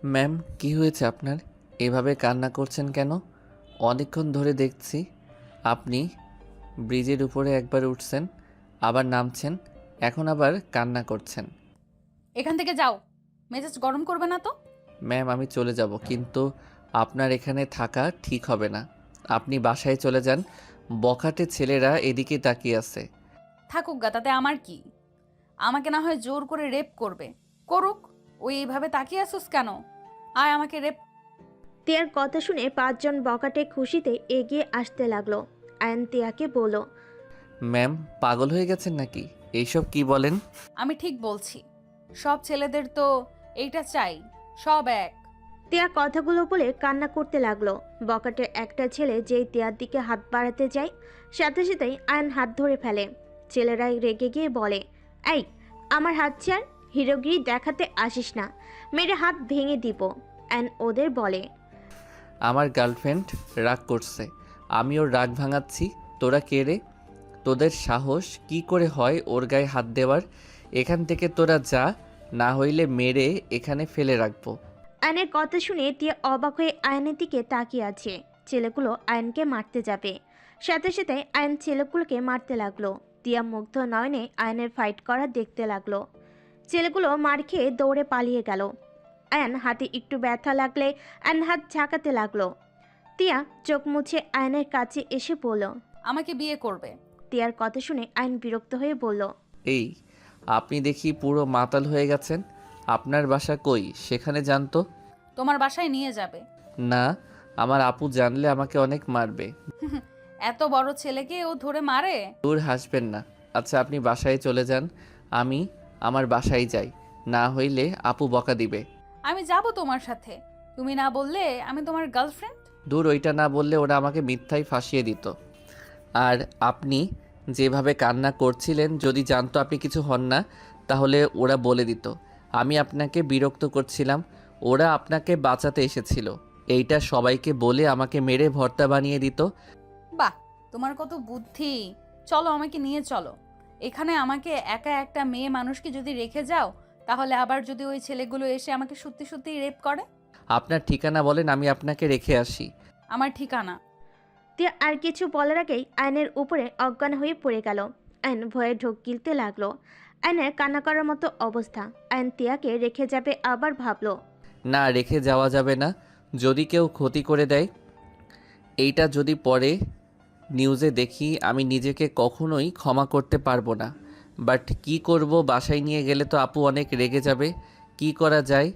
Ma'am, কি হয়েছে আপনার? এভাবে কান্না করছেন কেন? অনেকক্ষণ ধরে দেখছি আপনি ব্রিজের উপরে একবার উঠছেন, আবার নামছেন, এখন আবার কান্না করছেন। এখান থেকে যাও, মেজাজ গরম করবে না তো। ম্যাম, আমি চলে যাব, কিন্তু আপনার এখানে থাকা ঠিক হবে না। আপনি বাসায় চলে যান। বখাটে ছেলেরা এদিকে তাকিয়ে আছে। থাকুক গা, তাতে আমার কি? আমাকে না হয় জোর করে রেপ করবে, করুক। ওই এইভাবে তাকিয়ে আসুস কেন? আয় আমাকে রেপ। তিয়ার কথা শুনে পাঁচজন বকাটে খুশিতে এগিয়ে আসতে লাগলো। আয়ন তিয়াকে বলল, ম্যাম, পাগল হয়ে গেছেন নাকি? এইসব কি বলেন? আমি ঠিক বলছি, সব ছেলেদের তো এইটা চাই, সব এক। তিয়া কথাগুলো বলে কান্না করতে লাগলো। বকাটে একটা ছেলে যেই তিয়ার দিকে হাত বাড়াতে যায়, সাথে সাথেই আয়ন হাত ধরে ফেলে। ছেলেরাই রেগে গিয়ে বলে, এই, আমার হাত ছাড়, হিরোগিরি দেখাতে আসিস না, মেরে হাত ভেঙে দিব। আয়ন ওদের বলে, আমার গার্লফ্রেন্ড রাগ করছে, আমি ওর রাগ ভাঙাচ্ছি। তোরা কে রে? তোদের সাহস কি করে হয় ওর গায়ে হাত দেওয়ার? এখান থেকে তোরা যা, না হইলে মেরে এখানে ফেলে রাখবো। আয়নের কথা শুনে তিয়া অবাক হয়ে আয়নের দিকে তাকিয়ে আছে। ছেলেগুলো আয়নকে মারতে যাবে, সাথে সাথে আয়ন ছেলেগুলোকে মারতে লাগলো। তিয়া মুগ্ধ নয়নে আয়নের ফাইট করা দেখতে লাগলো। ছেলেগুলো মার খেয়ে দৌড়ে পালিয়ে গেল। আয়ন হাতে একটু ব্যথা লাগলে আয়ন হাত ঝাঁকাতে লাগলো। তিয়া চোখ মুছে আয়নের কাছে এসে বলল, আমাকে বিয়ে করবে। তিয়ার কথা শুনে আয়ন বিরক্ত হয়ে বলল, এই, আপনি দেখি পুরো মাতাল হয়ে গেছেন। আপনার বাসা কই, সেখানে যান তো। তোমার বাসায় নিয়ে যাবে। না, আমার আপু জানলে আমাকে অনেক মারবে। এত বড় ছেলেকে ও ধরে মারে? দূর, হাসবেন না। আচ্ছা, আপনি বাসায় চলে যান, আমি আমার বাসায় যাই, না হইলে আপু বকা দিবে। আমি যাব তোমার সাথে, তুমি না বললে আমি তোমার গার্লফ্রেন্ড। দূর, ওইটা না বললে ওরা আমাকে মিথ্যায় ফাঁসিয়ে দিত। আর আপনি যেভাবে কান্না করছিলেন, যদি জানতো আপনি কিছু হন না, তাহলে ওরা বলে দিত আমি আপনাকে বিরক্ত করছিলাম। ওরা আপনাকে বাঁচাতে এসেছিল, এইটা সবাইকে বলে আমাকে মেরে ভর্তা বানিয়ে দিত। বাহ, তোমার কত বুদ্ধি। চলো, আমাকে নিয়ে চলো। এখানে আমাকে একা একটা মেয়ে মানুষকে যদি রেখে যাও, তাহলে আবার যদি ওই ছেলেগুলো এসে আমাকে সত্যি সত্যি রেপ করে। আপনার ঠিকানা বলেন, আমি আপনাকে রেখে আসি। আমার ঠিকানা? তিয়া আর কিছু বলার আগেই আয়নের উপরে অজ্ঞান হয়ে পড়ে গেল। আয়ন ভয়ে ঢোক গিলতে লাগলো। আয়নের কান্না করার মতো অবস্থা। আয়ন তিয়াকে রেখে যাবে, আবার ভাবলো, না, রেখে যাওয়া যাবে না। যদি কেউ ক্ষতি করে দেয়, এইটা যদি পরে নিউজে দেখি, আমি নিজেকে কখনোই ক্ষমা করতে পারবো না। বাট কি করব, বাসায় নিয়ে গেলে তো আপু অনেক রেগে যাবে। কি করা যায়?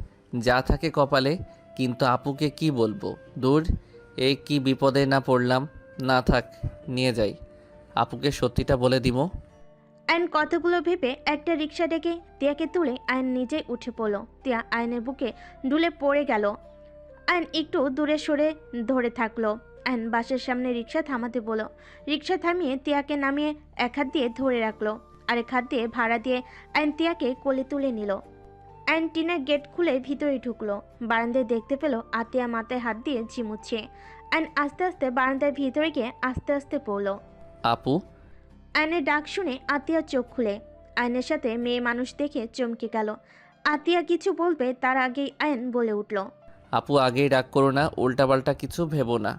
যা থাকে কপালে, কিন্তু আপুকে কি বলবো? দূর, এই কি বিপদে না পড়লাম। না থাক, নিয়ে যাই, আপুকে সত্যিটা বলে দিব। আয়ন কথাগুলো ভেবে একটা রিক্সা ডেকে তিয়াকে তুলে আয়ন নিজেই উঠে পড়ল। তিয়া আয়নের বুকে ডুলে পড়ে গেল। আয়ন একটু দূরে সরে ধরে থাকলো। আয়ন বাসের সামনে রিক্সা থামাতে বলল। রিক্সা থামিয়ে তিয়াকে নামিয়ে এক হাত দিয়ে ধরে রাখলো, আরেক হাত দিয়ে ভাড়া দিয়ে আয়ন তিয়াকে কোলে তুলে নিল। আয়ন টিনের গেট খুলে ভিতরে ঢুকলো। বারান্দায় দেখতে পেল আতিয়া মাথায় হাত দিয়ে ঝিমুচ্ছে। আয়ন আস্তে আস্তে বারান্দার ভিতরে গিয়ে আস্তে আস্তে পড়ল। আপু। আয়নের ডাক শুনে আতিয়া চোখ খুলে। আয়নের সাথে মেয়ে মানুষ দেখে চমকে গেল। আতিয়া কিছু বলবে তার আগেই আয়ন বলে উঠল, আপু, আগেই রাগ করো না, উল্টাপাল্টা কিছু ভেবো না।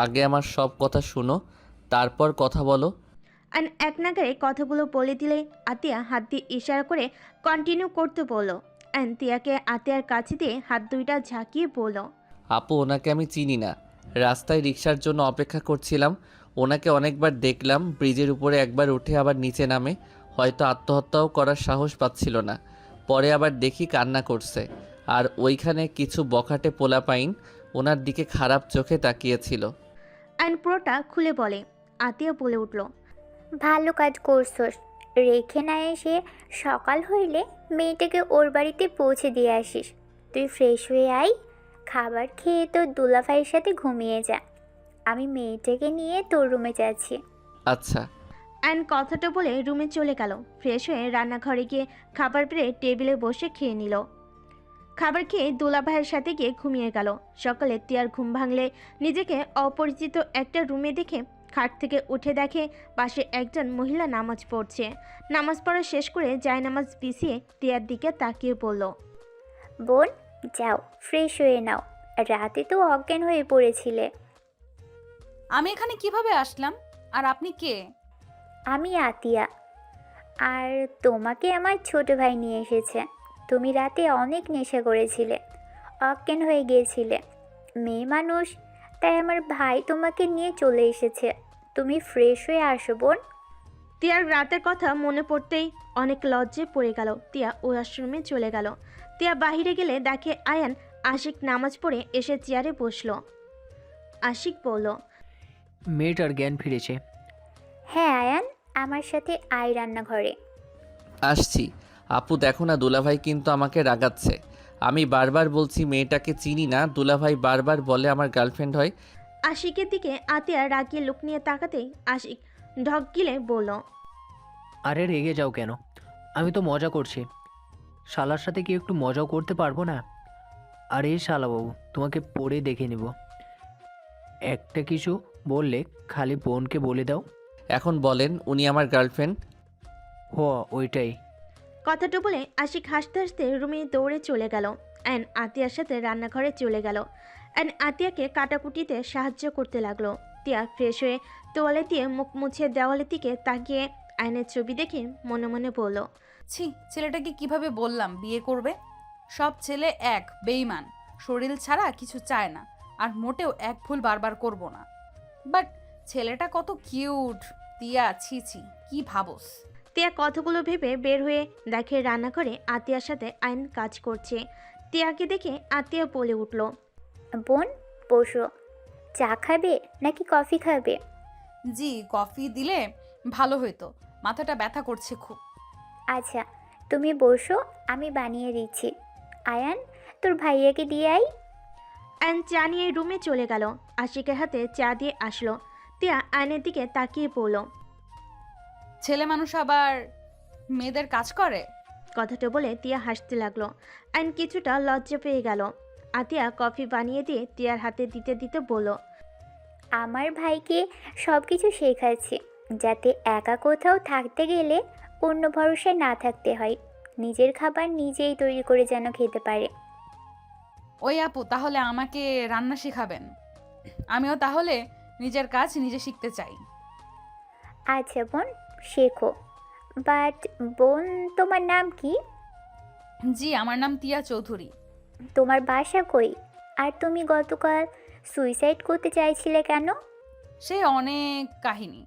আগে আমার সব কথা শুনো, তারপর কথা বলো। আয়ন এক নাগারে কথাগুলো বলে দিলে আতিয়া হাত দিয়ে ইশারা করে কন্টিনিউ করতে বলল। আয়ন তিয়াকে আতিয়ার কাছে দিয়ে হাত দুইটা ঝাঁকিয়ে বলল, আপু, ওনাকে আমি চিনি না। রাস্তায় রিক্সার জন্য অপেক্ষা করছিলাম, ওনাকে অনেকবার দেখলাম, ব্রিজের উপরে একবার উঠে আবার নিচে নামে, হয়তো আত্মহত্যাও করার সাহস পাচ্ছিল না। পরে আবার দেখি কান্না করছে, আর ওইখানে কিছু বখাটে পোলাপাইন ওনার দিকে খারাপ চোখে তাকিয়েছিল। আয়ন পুরোটা খুলে বলে। আতিয়া বলে উঠল, ভালো কাজ করছস। রেখে না এসে সকাল হইলে মেয়েটাকে ওর বাড়িতে পৌঁছে দিয়ে আসিস। তুই ফ্রেশ হয়ে আয়, খাবার খেয়ে তোর দুলাভাইয়ের সাথে ঘুমিয়ে যা। আমি মেয়েটাকে নিয়ে তোর রুমে যাচ্ছি। আচ্ছা। আয়ন কথাটা বলে রুমে চলে গেল। ফ্রেশ হয়ে রান্নাঘরে গিয়ে খাবার পেরে টেবিলে বসে খেয়ে নিল। খাবার খেয়ে দুলাভাইয়ের সাথে গিয়ে ঘুমিয়ে গেল। সকালে তিয়ার ঘুম ভাঙলে নিজেকে অপরিচিত একটা রুমে দেখে খাট থেকে উঠে দেখে পাশে একজন মহিলা নামাজ পড়ছে। নামাজ পড়া শেষ করে জায়নামাজ বিছিয়ে তিয়ার দিকে তাকিয়ে বলল, বোন, যাও ফ্রেশ হয়ে নাও, রাতে তো অজ্ঞান হয়ে পড়েছিলে। আমি এখানে কিভাবে আসলাম? আর আপনি কে? আমি আতিয়া, আর তোমাকে আমার ছোট ভাই নিয়ে এসেছে। তুমি রাতে অনেক নেশা করেছিলে, অজ্ঞান হয়ে গিয়েছিলে। মেয়ে মানুষ, তাই আমার ভাই তোমাকে নিয়ে চলে এসেছে। তুমি ফ্রেশ হয়ে আসো বোন। তিয়ার রাতের কথা মনে পড়তেই অনেক লজ্জে পড়ে গেল। তিয়া ওয়াশরুমে চলে গেল। তিয়া বাহিরে গেলে দেখে আয়ান আশিক নামাজ পড়ে এসে চেয়ারে বসলো। আশিক বলল, মেয়েটার জ্ঞান ফিরেছে। হ্যাঁ আয়ান, আমার সাথে আয় রান্নাঘরে। আসছি। আপু দেখো না, দুলাভাই কিন্তু আমাকে রাগাচ্ছে। আমি বারবার বলছি মেয়েটাকে চিনি না, দুলাভাই বারবার বলে আমার গার্লফ্রেন্ড হয়। আশিকের দিকে আতিয়া রাগিয়ে লুক নিয়ে তাকাতেই আশিক ঢক গিলে বলল, আরে রেগে যাও কেন? আমি তো মজা করছি। শালার সাথে কি একটু মজাও করতে পারবো না? আরে শালাবাবু, তোমাকে পড়ে দেখে নিব। একটা কিছু বললে খালি বোনকে বলে দাও। এখন বলেন উনি আমার গার্লফ্রেন্ড? হ, ওইটাই। কথাটা বলে আশিক হাসতে হাসতে রুমে দৌড়ে চলে গেল। অ্যান আতিয়ার সাথে রান্নাঘরে চলে গেল। অ্যান আতিয়াকে কাটাকুটিতে সাহায্য করতে লাগলো। তিয়া ফ্রেশ হয়ে তোয়ালে দিয়ে মুখ মুছে দেওয়ালের দিকে তাকিয়ে আয়নের ছবি দেখে মনে মনে বলল, ছি, ছেলেটাকে কিভাবে বললাম বিয়ে করবে? সব ছেলে এক বেঈমান, শরীর ছাড়া কিছু চায় না, আর মোটেও এক ভুল বারবার করব না। বাট ছেলেটা কত কিউট। তিয়া, ছি ছি, কি ভাবস? তিয়া কথাগুলো ভেবে বের হয়ে দেখে রান্নাঘরে আতিয়ার সাথে আয়ন কাজ করছে। তিয়াকে দেখে আতিয়া বলে উঠল, বোন বসো, চা খাবে নাকি কফি খাবে? জি, কফি দিলে ভালো হতো, মাথাটা ব্যথা করছে খুব। আচ্ছা তুমি বসো, আমি বানিয়ে দিচ্ছি। আয়ান, তোর ভাইয়াকে দিয়ে আই। অ্যান চা নিয়ে রুমে চলে গেল। আশিকের হাতে চা দিয়ে আসলো। তিয়া আয়নের দিকে তাকিয়ে পড়ল। ছেলে মানুষ আবার মেয়েদের কাজ করে? কথাটা বলে তিয়া হাসতে লাগলো। অ্যান কিছুটা লজ্জা পেয়ে গেল। আতিয়া কফি বানিয়ে দিয়ে তিয়ার হাতে দিতে দিতে বলল, আমার ভাইকে সব কিছু শেখাচ্ছি, যাতে একা কোথাও থাকতে গেলে অন্য ভরসায় না থাকতে হয়। নিজের খাবার নিজেই তৈরি করে যেন খেতে পারে। ওই আপু, তাহলে আমাকে রান্না শেখাবেন? আমিও তাহলে নিজের কাজ নিজে শিখতে চাই। আচ্ছা বোন, শেখো। বাট বোন, তোমার নাম কি? জি, আমার নাম তিয়া চৌধুরী। তোমার বাসা কই? আর তুমি গতকাল সুইসাইড করতে চাইছিলে কেন? সে অনেক কাহিনী।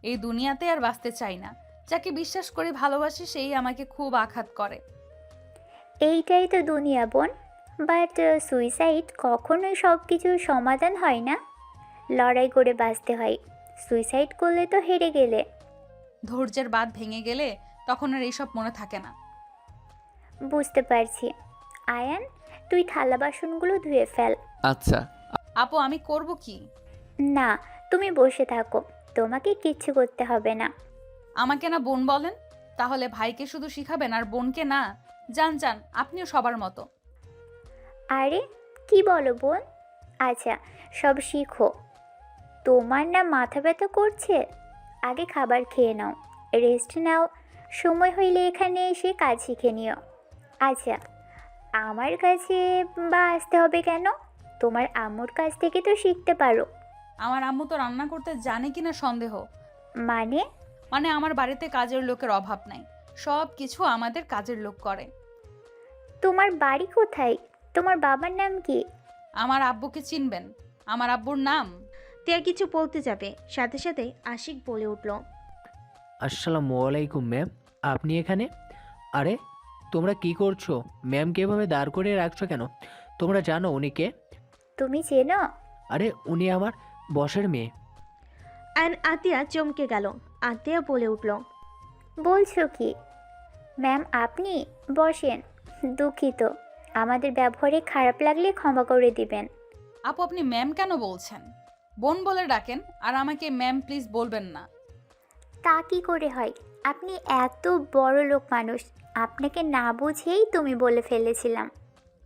এই দুনিয়াতে আর বাঁচতে চাই না। যাকে বিশ্বাস করে ভালোবাসি সেই আমাকে খুব আঘাত করে। এইটাই তো দুনিয়া বোন। বাট সুইসাইড কখনোই সব কিছুর সমাধান হয় না। লড়াই করে বাঁচতে হয়। সুইসাইড করলে তো হেরে গেলে। ধৈর্যের বাঁধ ভেঙে গেলে তখন আর এইসব মনে থাকে না। বুঝতে পারছি। আয়ান, তুই থালা বাসনগুলো ধুয়ে ফেল। আচ্ছা। আপু, আমি করব কি? না, তুমি বসে থাকো, তোমাকে কিচ্ছু করতে হবে না। আমাকে না বোন বলেন? তাহলে ভাইকে শুধু শিখাবেন আর বোনকে না? যান যান, আপনিও সবার মতো। আরে কি বলো বোন? আচ্ছা, সব শিখো। তোমার না মাথা ব্যথা করছে? আগে খাবার খেয়ে নাও, রেস্ট নাও। সময় হইলে এখানে এসে কাজ শিখে নিও। আচ্ছা, আমার কাছে বা আসতে হবে কেন? তোমার আম্মুর কাছ থেকে তো শিখতে পারো। আমার আম্মু তো রান্না করতে জানে কিনা সন্দেহ। মানে? মানে আমার বাড়িতে কাজের লোকের অভাব নাই, সব কিছু আমাদের কাজের লোক করে। তোমার বাড়ি কোথায়? তোমার বাবার নাম কি? আমার আব্বুকে চিনবেন? আমার আব্বুর নাম? তিয়া কিছু বলতে যাবে, সাথে সাথে আশিক বলে উঠল, আসসালামু আলাইকুম ম্যাম, আপনি এখানে? আরে তোমরা কি করছো? ম্যামকে এভাবে দাঁড় করিয়ে রাখছো কেন? তোমরা জানো উনি কে? তুমি চেনো? আরে উনি আমার বসের মেয়ে। অ্যান আতিয়া চমকে গেল। আতিয়া বলে উঠল, বলছো কি? ম্যাম আপনি বসেন। দুঃখিত, আমাদের ব্যবহারে খারাপ লাগলে ক্ষমা করে দিবেন। আপু, আপনি ম্যাম কেন বলছেন? বোন বলে ডাকেন, আর আমাকে ম্যাম প্লিজ বলবেন না। তা কি করে হয়? আপনি এত বড় লোক মানুষ, আপনাকে না বুঝেই তুমি বলে ফেলেছিলাম।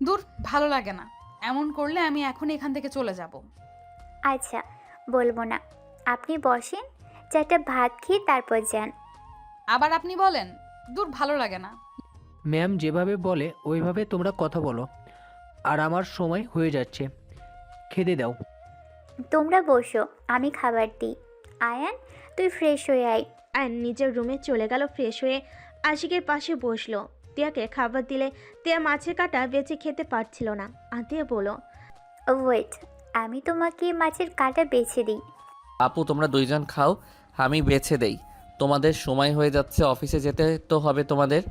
দূর, ভালো লাগে না। এমন করলে আমি এখন এখান থেকে চলে যাব। আচ্ছা, বলবো না। আপনি বসেন, চারটা ভাত খেয়ে তারপর যান। আবার আপনি বলেন? দূর, ভালো লাগে না। ম্যাম যেভাবে বলে ওইভাবে তোমরা কথা বলো। আর আমার সময় হয়ে যাচ্ছে, খেতে দাও। তোমরা বসো, আমি খাবার দিই। আয়ান, তুই ফ্রেশ হয়ে আয়। আয়ন নিজের রুমে চলে গেল ফ্রেশ হয়ে। আশিকের পাশে বসলো। তিয়াকে খাবার দিলে তিয়া মাছের কাঁটা বেছে খেতে পারছিল না। আতিয়া বলল, ওয়েট, আমি তোমাকে মাছের কাঁটা বেছে দিই। আপু তোমরা দুইজন খাও, আমি বেছে দেই। তোমাদের সময় হয়ে যাচ্ছে, অফিসে যেতে তো হবে তোমাদের।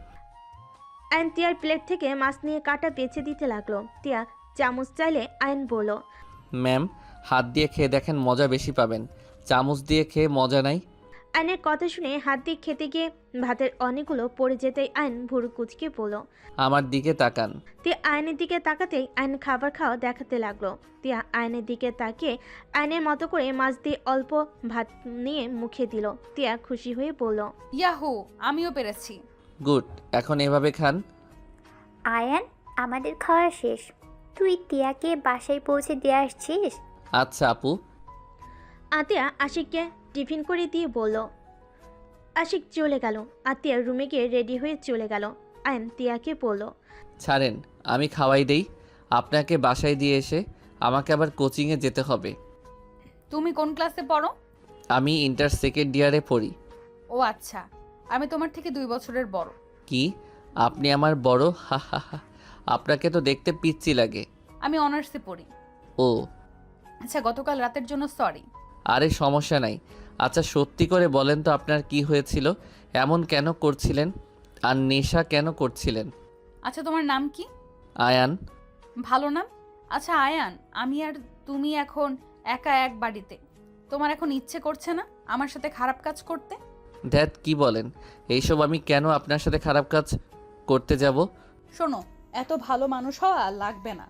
আয়ন তিয়ার প্লেট থেকে মাছ নিয়ে কাঁটা বেছে দিতে লাগলো। তিয়া চামচ চাইলে আয়ন বলল, ম্যাম, হাত দিয়ে খেয়ে দেখেন, মজা বেশি পাবেন। চামচ দিয়ে খেয়ে মজা নাই। আয়নের কথা শুনে হাত দিয়ে খেতে গিয়ে ভাতের অনেকগুলো পড়ে যেতেই আয়ন ভুরু কুচকে বলল। আমার দিকে তাকান। তিয়া আয়নের দিকে তাকাতেই আয়ন খাবার খাওয়া দেখাতে লাগলো। তিয়া আয়নের দিকে তাকিয়ে আয়নের মতো করে মাছ দিয়ে অল্প ভাত নিয়ে মুখে দিল। তিয়া খুশি হয়ে বলল, ইয়াহু, আমিও পেরেছি। গুড, এখন এভাবে খান। আয়ান, আমাদের খাওয়া শেষ। তুই টিয়াকে বাসায় পৌঁছে দিয়ে আসছিস? আচ্ছা আপু। আতিয়া আশিককে টিফিন করে দিয়ে বলল। আশিক চলে গেল। আতিয়া রুমে গিয়ে রেডি হয়ে চলে গেল। আয়ন তিয়াকে বলল, ছাড়েন, আমি খাওয়াই দেই। আপনাকে বাসায় দিয়ে এসে আমাকে আবার কোচিংয়ে যেতে হবে। তুমি কোন ক্লাসে পড়ো? আমি ইন্টার সেকেন্ড ইয়ারে পড়ি। ও আচ্ছা, আমি তোমার থেকে 2 বছরের বড়। কি? আপনি আমার বড়? হা হা হা। আপনাকে তো দেখতে পিচ্চি লাগে। আমি অনার্সে পড়ি। ও আচ্ছা, গতকাল রাতের জন্য সরি। আরে সমস্যা নাই। আচ্ছা সত্যি করে বলেন তো আপনার কি হয়েছিল? এমন কেন করছিলেন? আর নেশা কেন করছিলেন? আচ্ছা, তোমার নাম কি? আয়ান। ভালো নাম। আচ্ছা আয়ান, আমি আর তুমি এখন একা এক বাড়িতে। তোমার এখন ইচ্ছে করছে না আমার সাথে খারাপ কাজ করতে? ধ্যাত, কি বলেন এইসব? আমি কেন আপনার সাথে খারাপ কাজ করতে যাব? শোনো, এত ভালো মানুষ হওয়া লাগবে না।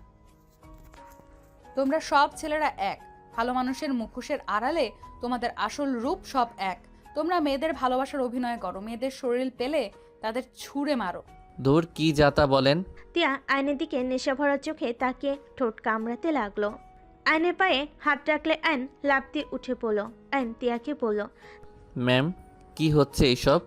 তোমরা সব ছেলেরা এক। ভালো মানুষের মুখোশের আড়ালে তোমাদের আসল রূপ সব এক। তোমরা মেয়েদের ভালোবাসার অভিনয় করো, মেয়েদের শরীর পেলে তাদের ছুঁড়ে মারো। ধুর, কি যাতা বলেন। তিয়া আয়নের দিকে নেশা ভরা চোখে তাকে ঠোঁট কামড়াতে লাগলো। আয়নের পায়ে হাত রাখলে আয়ন লাফ দিয়ে উঠে পড়ল। আয়ন তিয়াকে বলল, ম্যাম, কি হচ্ছে এইসব?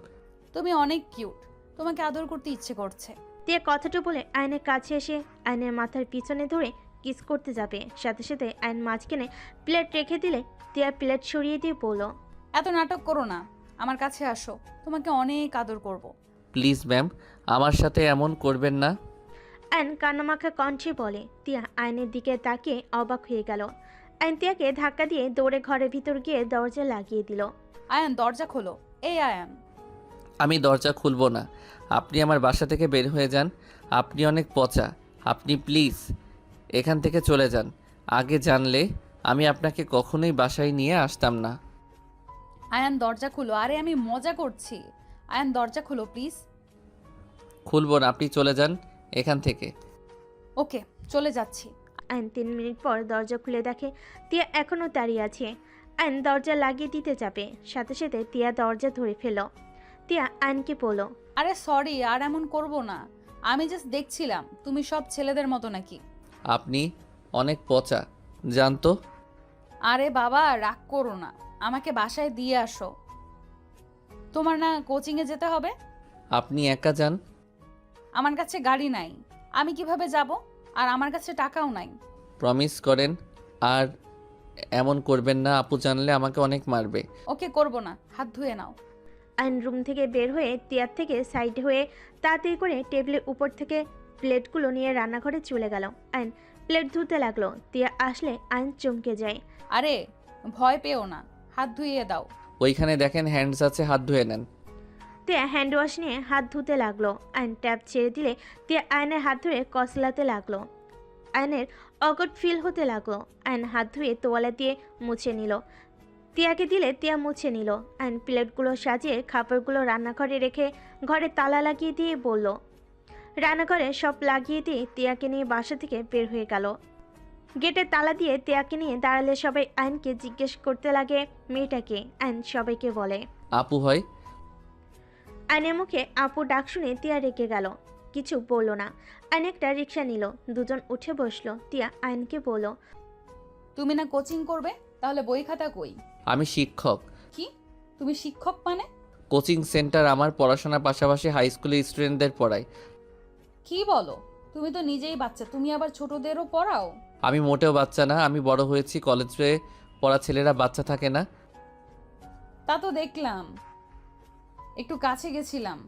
তুমি অনেক কিউট, তোমাকে আদর করতে ইচ্ছে করছে। তিয়া কথাটা বলে আয়নের কাছে এসে আয়নের মাথার পিছনে ধরে কিস করতে যাবে। সাথে সাথে আয়ন মাঝখানে প্লেট রেখে দিলে তিয়া প্লেট সরিয়ে দিয়ে বলল, এত নাটক করো না, আমার কাছে আসো, তোমাকে অনেক আদর করব। প্লিজ ম্যাম, আমার সাথে এমন করবেন না। আয়ন কান্নামাখা কণ্ঠে বলে। তিয়া আয়নের দিকে তাকিয়ে অবাক হয়ে গেল। আয়ন তিয়াকে ধাক্কা দিয়ে দৌড়ে ঘরের ভিতর গিয়ে দরজা লাগিয়ে দিল। আয়ান, দরজা খোলো। এই আয়ান। আমি দরজা খুলব না। আপনি আমার বাসা থেকে বের হয়ে যান। আপনি অনেক পচা। আপনি প্লিজ এখান থেকে চলে যান। আগে জানলে আমি আপনাকে কখনোই বাসায় নিয়ে আসতাম না। আয়ান, দরজা খুলো। আরে আমি মজা করছি। আয়ান, দরজা খুলো প্লিজ। খুলব না, আপনি চলে যান এখান থেকে। ওকে, চলে যাচ্ছি। আয়ন 3 মিনিট পর দরজা খুলে দেখে তিয়া এখনো দাঁড়িয়ে আছে। আয়ন দরজা লাগিয়ে দিতে যাবে, সাথে সাথে তিয়া দরজা ধরে ফেল। তিয়া আয়নকে বলল, আরে সরি, আর এমন করব না। আমি জাস্ট দেখছিলাম তুমি সব ছেলেদের মতো নাকি। আপনি অনেক পচা, জানতো। আরে বাবা, রাগ করো না, আমাকে বাসায় দিয়ে আসো। তোমার না কোচিংয়ে যেতে হবে? আপনি একা যান। আমার কাছে গাড়ি নাই, আমি কিভাবে যাব? আর আমার কাছে টাকাও নাই। প্রমিস করেন আর এমন করবেন না। আপু জানলে আমাকে অনেক মারবে। ওকে, করব না, হাত ধুয়ে নাও। আয়ন রুম থেকে বের হয়ে তিয়ার থেকে সাইড হয়ে তাড়াতাড়ি করে টেবিলের উপর থেকে প্লেটগুলো নিয়ে রান্নাঘরে চলে গেল। আয়ন প্লেট ধুতে লাগলো। তিয়া আসলে আয়ন চমকে যায়। আরে ভয় পেও না, হাত ধুইয়ে দাও। ওইখানে দেখেন হ্যান্ডস আছে, হাত ধুয়ে নেন। তিয়া হ্যান্ড ওয়াশ নিয়ে হাত ধুতে লাগলো। আয়ন ট্যাপ ছেড়ে দিলে তিয়া আয়নের হাত ধরে কসলাতে লাগলো। আয়নের অগট ফিল হতে লাগলো। আয়ন হাত ধুয়ে তোয়ালে দিয়ে মুছে নিল। তিয়াকে দিলে তিয়া মুছে নিল। আয়ন প্লেটগুলো সাজিয়ে খাবারগুলো রান্নাঘরে রেখে ঘরে তালা লাগিয়ে দিয়ে বলল। রান্নাঘরে সব লাগিয়ে দিয়ে তিয়াকে নিয়ে বাসা থেকে বের হয়ে গেল। গেটে তালা দিয়ে তিয়াকে নিয়ে দাঁড়ালে সবাই আয়নকে জিজ্ঞেস করতে লাগে মেয়েটাকে। আয়ন সবাইকে বলে। আপু হয়। আয়নের মুখে আপু ডাক শুনে তিয়া রেগে গেল, কিছু বলল না। আয়ন একটা রিক্সা নিল, দুজন উঠে বসলো। তিয়া আয়নকে বলল, তুমি না কোচিং করবে, তাহলে বই খাতা কই? আমি শিক্ষক। কি? তুমি শিক্ষক মানে? কোচিং সেন্টার আমার পড়াশোনার পাশাপাশি হাই স্কুলের স্টুডেন্টদের পড়াই। কি বলো? তুমি তো নিজেই বাচ্চা, তুমি আবার ছোটদেরও পড়াও? আমি মোটেও বাচ্চা না, আমি বড় হয়েছি। কলেজে পড়া ছেলেরা বাচ্চা থাকে না। তা তো দেখলাম, একটু কাছে গেছিলাম,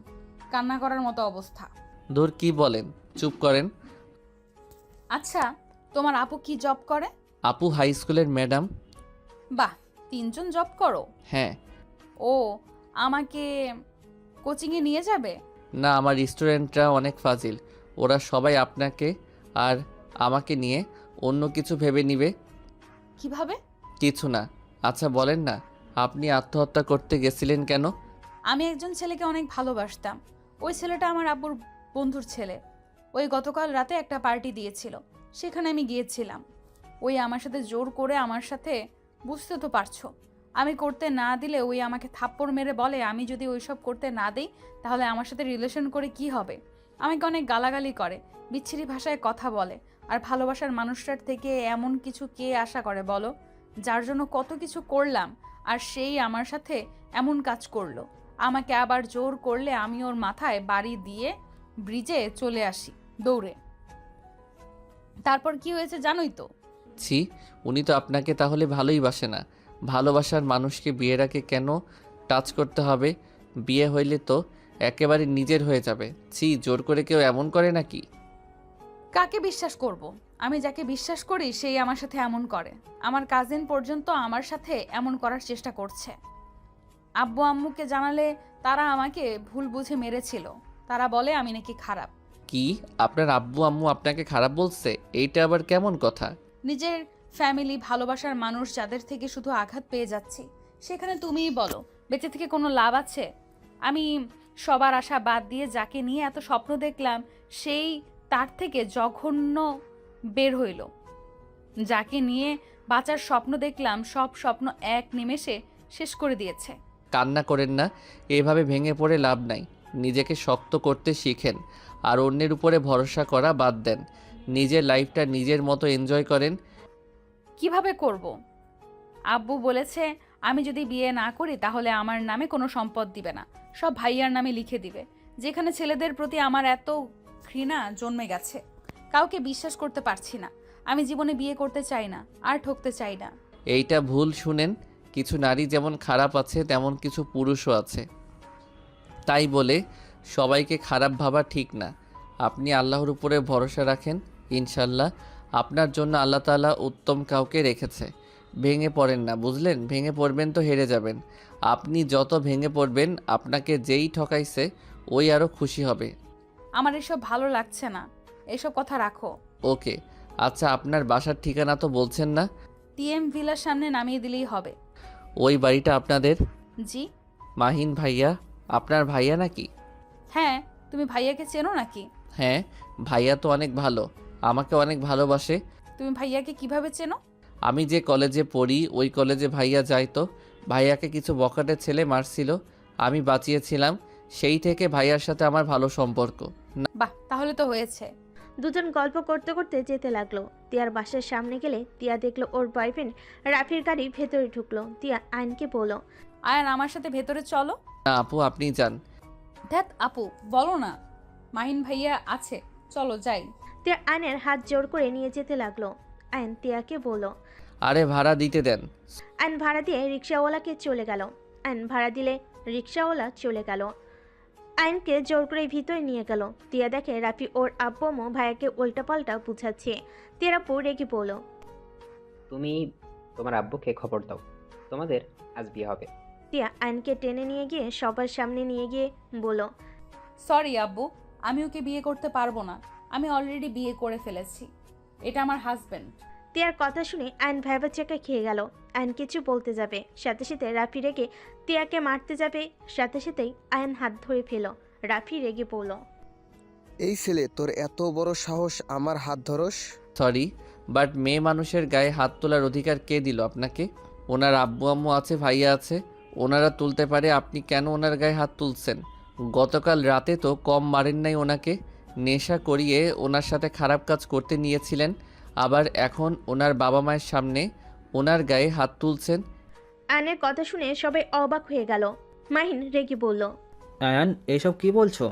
কান্না করার মতো অবস্থা। ধুর, কি বলেন, চুপ করেন। আচ্ছা, তোমার আপু কি জব করে? আপু হাই স্কুলের ম্যাডাম। বাহ, 3জন জব করো? হ্যাঁ। ও, আমাকে কোচিংয়ে নিয়ে যাবে? না, আমার স্টুডেন্টরা অনেক ফাজিল। ওরা সবাই আপনাকে আর আমাকে নিয়ে অন্য কিছু ভেবে নিবে। কিভাবে? কিছু না। আচ্ছা বলেন না, আপনি আত্মহত্যা করতে গেছিলেন কেন? আমি একজন ছেলেকে অনেক ভালোবাসতাম। ওই ছেলেটা আমার আব্বুর বন্ধুর ছেলে। ওই গতকাল রাতে একটা পার্টি দিয়েছিল, সেখানে আমি গিয়েছিলাম। ওই আমার সাথে জোর করে, আমার সাথে, বুঝতে তো পারছো, আমি করতে না দিলে ওই আমাকে থাপ্পড় মেরে বলে আমি যদি ওইসব করতে না দিই তাহলে আমার সাথে রিলেশন করে কি হবে। আমাকে অনেক গালাগালি করে, বিচ্ছিরি ভাষায় কথা বলে। আর ভালোবাসার মানুষটার থেকে এমন কিছু কে আশা করে বলো, যার জন্য কত কিছু করলাম, আর সেই আমার সাথে এমন কাজ করলো। আমাকে আবার জোর করলে আমি ওর মাথায় বাড়ি দিয়ে ব্রিজে চলে আসি দৌড়ে। তারপর কি হয়েছে জানোই তো। ছি, উনি তো আপনাকে তাহলে ভালোই বাসে না। ভালোবাসার মানুষকে বিয়ের আগে কেন টাচ করতে হবে? বিয়ে হইলে তো একেবারে নিজের হয়ে যাবে। ছি, জোর করে কেউ এমন করে নাকি? কাকে বিশ্বাস করব? আমি যাকে বিশ্বাস করি সেই আমার সাথে এমন করে। আমার কাজিন পর্যন্ত আমার সাথে এমন করার চেষ্টা করছে। আব্বু আম্মুকে জানালে তারা আমাকে ভুল বুঝে মেরেছিল। তারা বলে আমি নাকি খারাপ। কি, আপনার আব্বু আম্মু আপনাকে খারাপ বলছে? এইটা আবার কেমন কথা? নিজের ফ্যামিলি, ভালোবাসার মানুষ যাদের থেকে শুধু আঘাত পেয়ে যাচ্ছি, সেখানে তুমিই বলো বেঁচে থেকে কোনো লাভ আছে? আমি সবার আশা বাদ দিয়ে যাকে নিয়ে এত স্বপ্ন দেখলাম, সেই তার থেকে জঘন্য বের হইল। যাকে নিয়ে বাঁচার স্বপ্ন দেখলাম, সব স্বপ্ন এক নিমেষে শেষ করে দিয়েছে। কান্না করেন না, এভাবে ভেঙে পড়ে লাভ নাই। নিজেকে শক্ত করতে শিখেন আর অন্যের উপরে ভরসা করা বাদ দেন। নিজের লাইফটা নিজের মতো এনজয় করেন। কিভাবে করব? আব্বু বলেছে আমি যদি বিয়ে না করি তাহলে আমার নামে কোনো সম্পদ দিবে না, সব ভাইয়ার নামে লিখে দিবে। যেখানে ছেলেদের প্রতি আমার এত ঘৃণা জন্মে গেছে, কাউকে বিশ্বাস করতে পারছি না। আমি জীবনে বিয়ে করতে চাই না, আর ঠকতে চাই না। এইটা ভুল শুনেন। কিছু নারী যেমন খারাপ আছে তেমন কিছু পুরুষও আছে। তাই বলে সবাইকে খারাপ ভাবা ঠিক না। আপনি আল্লাহর উপরে ভরসা রাখেন, ইনশাল্লাহ আপনার জন্য আল্লাহ তাআলা উত্তম কাউকে রেখেছে। ভেঙে পড়েন না, বুঝলেন? ভেঙে পড়বেন তো হেরে যাবেন। আপনি যত ভেঙে পড়বেন আপনাকে যেই ঠকাইছে ওই আরও খুশি হবে। আমার এসব ভালো লাগছে না, এসব কথা রাখো। ওকে, আচ্ছা আপনার বাসার ঠিকানা তো বলছেন না? টিএম ভিলার সামনে নামিয়ে দিলেই হবে। ওই বাড়িটা আপনাদের? জি। মাহিন ভাইয়া আপনার ভাইয়া নাকি? হ্যাঁ, তুমি ভাইয়াকে চেনো নাকি? হ্যাঁ, ভাইয়া তো অনেক ভালো, আমাকে অনেক ভালোবাসে। তুমি ভাইয়াকে কিভাবে চেনো? আমি যে কলেজে পড়ি ওই কলেজে ভাইয়া যায় তো। ভাইয়াকে কিছু বখাটে ছেলে মারছিল, আমি বাঁচিয়েছিলাম। সেই থেকে ভাইয়ার সাথে আমার ভালো সম্পর্ক। বাহ, তাহলে তো হয়েছে। দুজন গল্প করতে করতে যেতে লাগলো। তিয়ার বাসার সামনে গেলে তিয়া দেখলো ওর বয়ফ্রেন্ড রাফির গাড়ি ভেতরে ঢুকলো। তিয়া আয়নকে বলল, আয়ান আমার সাথে ভেতরে চলো। না আপু, আপনি যান। ধ্যাত আপু, বলো না, মাহিন ভাইয়া আছে, চলো যাই। তিয়া আয়নের হাত জোর করে নিয়ে যেতে লাগলো। আয়ন তিয়াকে বলল। আরে ভাড়া দিতে দেন। আয়ন ভাড়া দিয়ে রিক্সাওয়ালাকে চলে গেল। আয়ন ভাড়া দিলে রিক্সাওয়ালা চলে গেল। আয়নকে জোর করে ভিতরে নিয়ে গেল। তিয়া দেখে রাফি ওর আব্বু আম্মু ভাইয়াকে উল্টাপাল্টা বুঝাচ্ছে। তিয়ার আপু রেগে বলল, তুমি তোমার আব্বুকে খবর দাও, তোমাদের আজ বিয়ে হবে। তিয়া আয়নকে টেনে নিয়ে গিয়ে সবার সামনে নিয়ে গিয়ে বলল, সরি আব্বু, আমি ওকে বিয়ে করতে পারবো না। আমি অলরেডি বিয়ে করে ফেলেছি, এটা আমার হাজবেন্ড। তিয়ার কথা শুনে আয়ন ভ্যাবাচাকা খেয়ে গেল। আয়ন কিছু বলতে যাবে, সাথে সাথে রাফি রেগে তিয়াকে মারতে যাবে। সাথে সাথেই আয়ন হাত ধরে ফেল। রাফি রেগে পড়ল, এই ছেলে, তোর এত বড় সাহস আমার হাত ধরস? সরি, বাট মেয়ে মানুষের গায়ে হাত তোলার অধিকার কে দিল আপনাকে? ওনার আব্বু আম্মু আছে, ভাইয়া আছে, ওনারা তুলতে পারে, আপনি কেন ওনার গায়ে হাত তুলছেন? গতকাল রাতে তো কম মারেন নাই ওনাকে। নেশা করিয়ে ওনার সাথে খারাপ কাজ করতে নিয়েছিলেন, আবার এখন ওনার বাবা মায়ের সামনে ওনার গায়ে হাত তুলছেন। আয়নের কথা শুনে সবাই অবাক হয়ে গেল। মাহিন রেগে বলল, আয়ান, এসব কি বলছো?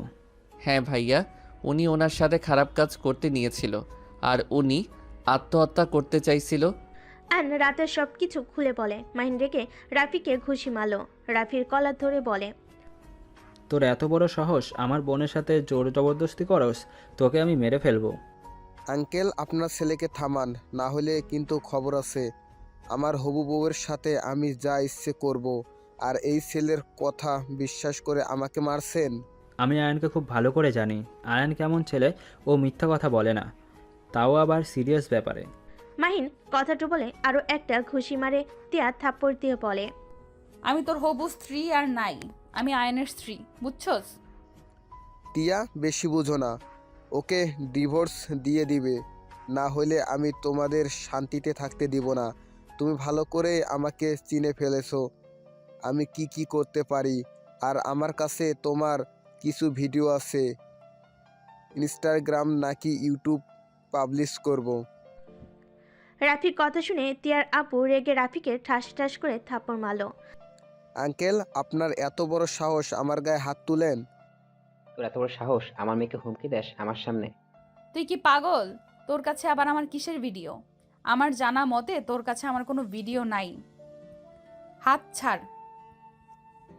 হ্যাঁ ভাইয়া, উনি ওনার সাথে খারাপ কাজ করতে নিয়েছিল আর উনি আত্মহত্যা করতে চাইছিল। আয়ন রাতের সব কিছু খুলে বলে। মাহিন রেগে রাফিকে ঘুষি মারল। রাফির কলার ধরে বলে, তোর এত বড় সাহস আমার বোনের সাথে জোর জবরদস্তি করস, তোকে আমি মেরে ফেলবো। আঙ্কেল আপনার ছেলেকে থামান, না হলে কিন্তু খবর আছে। আমার হবু বউয়ের সাথে আমি যা ইচ্ছে করব। আর এই ছেলের কথা বিশ্বাস করে আমাকে মারছেন। আমি আয়নকে খুব ভালো করে জানি। আয়ন কেমন ছেলে, ও মিথ্যা কথা বলে না, তাও আবার সিরিয়াস ব্যাপারে। মাহিন কথাটা বলে আরও একটা ঘুষি মারে। তিয়া থাপ্পড় দিয়ে বলে, আমি তোর হবু স্ত্রী আর নাই, আমি আয়নের স্ত্রী, বুঝছস? টিয়া বেশি বুঝো না, ওকে ডিভোর্স দিয়ে দিবে, না হলে আমি তোমাদের শান্তিতে থাকতে দিব না। তুমি ভালো করে আমাকে চিনে ফেলেছো, আমি কি কি করতে পারি। আর আমার কাছে তোমার কিছু ভিডিও আছে, ইনস্টাগ্রাম নাকি ইউটিউব পাবলিশ করব। রাফির কথা শুনে তিয়ার আপু রেগে রাফিকে ঠাস ঠাস করে থাপ্পড় মারল। আঙ্কেল আপনার এত বড় সাহস আমার গায়ে হাত তুলেন? তোর এত বড় সাহস আমার মেয়েকে হুমকি দেস আমার সামনে? তুই কি পাগল? তোর কাছে আবার আমার কিসের ভিডিও? আমার জানা মতে তোর কাছে আমার কোনো ভিডিও নাই। হাত ছাড়,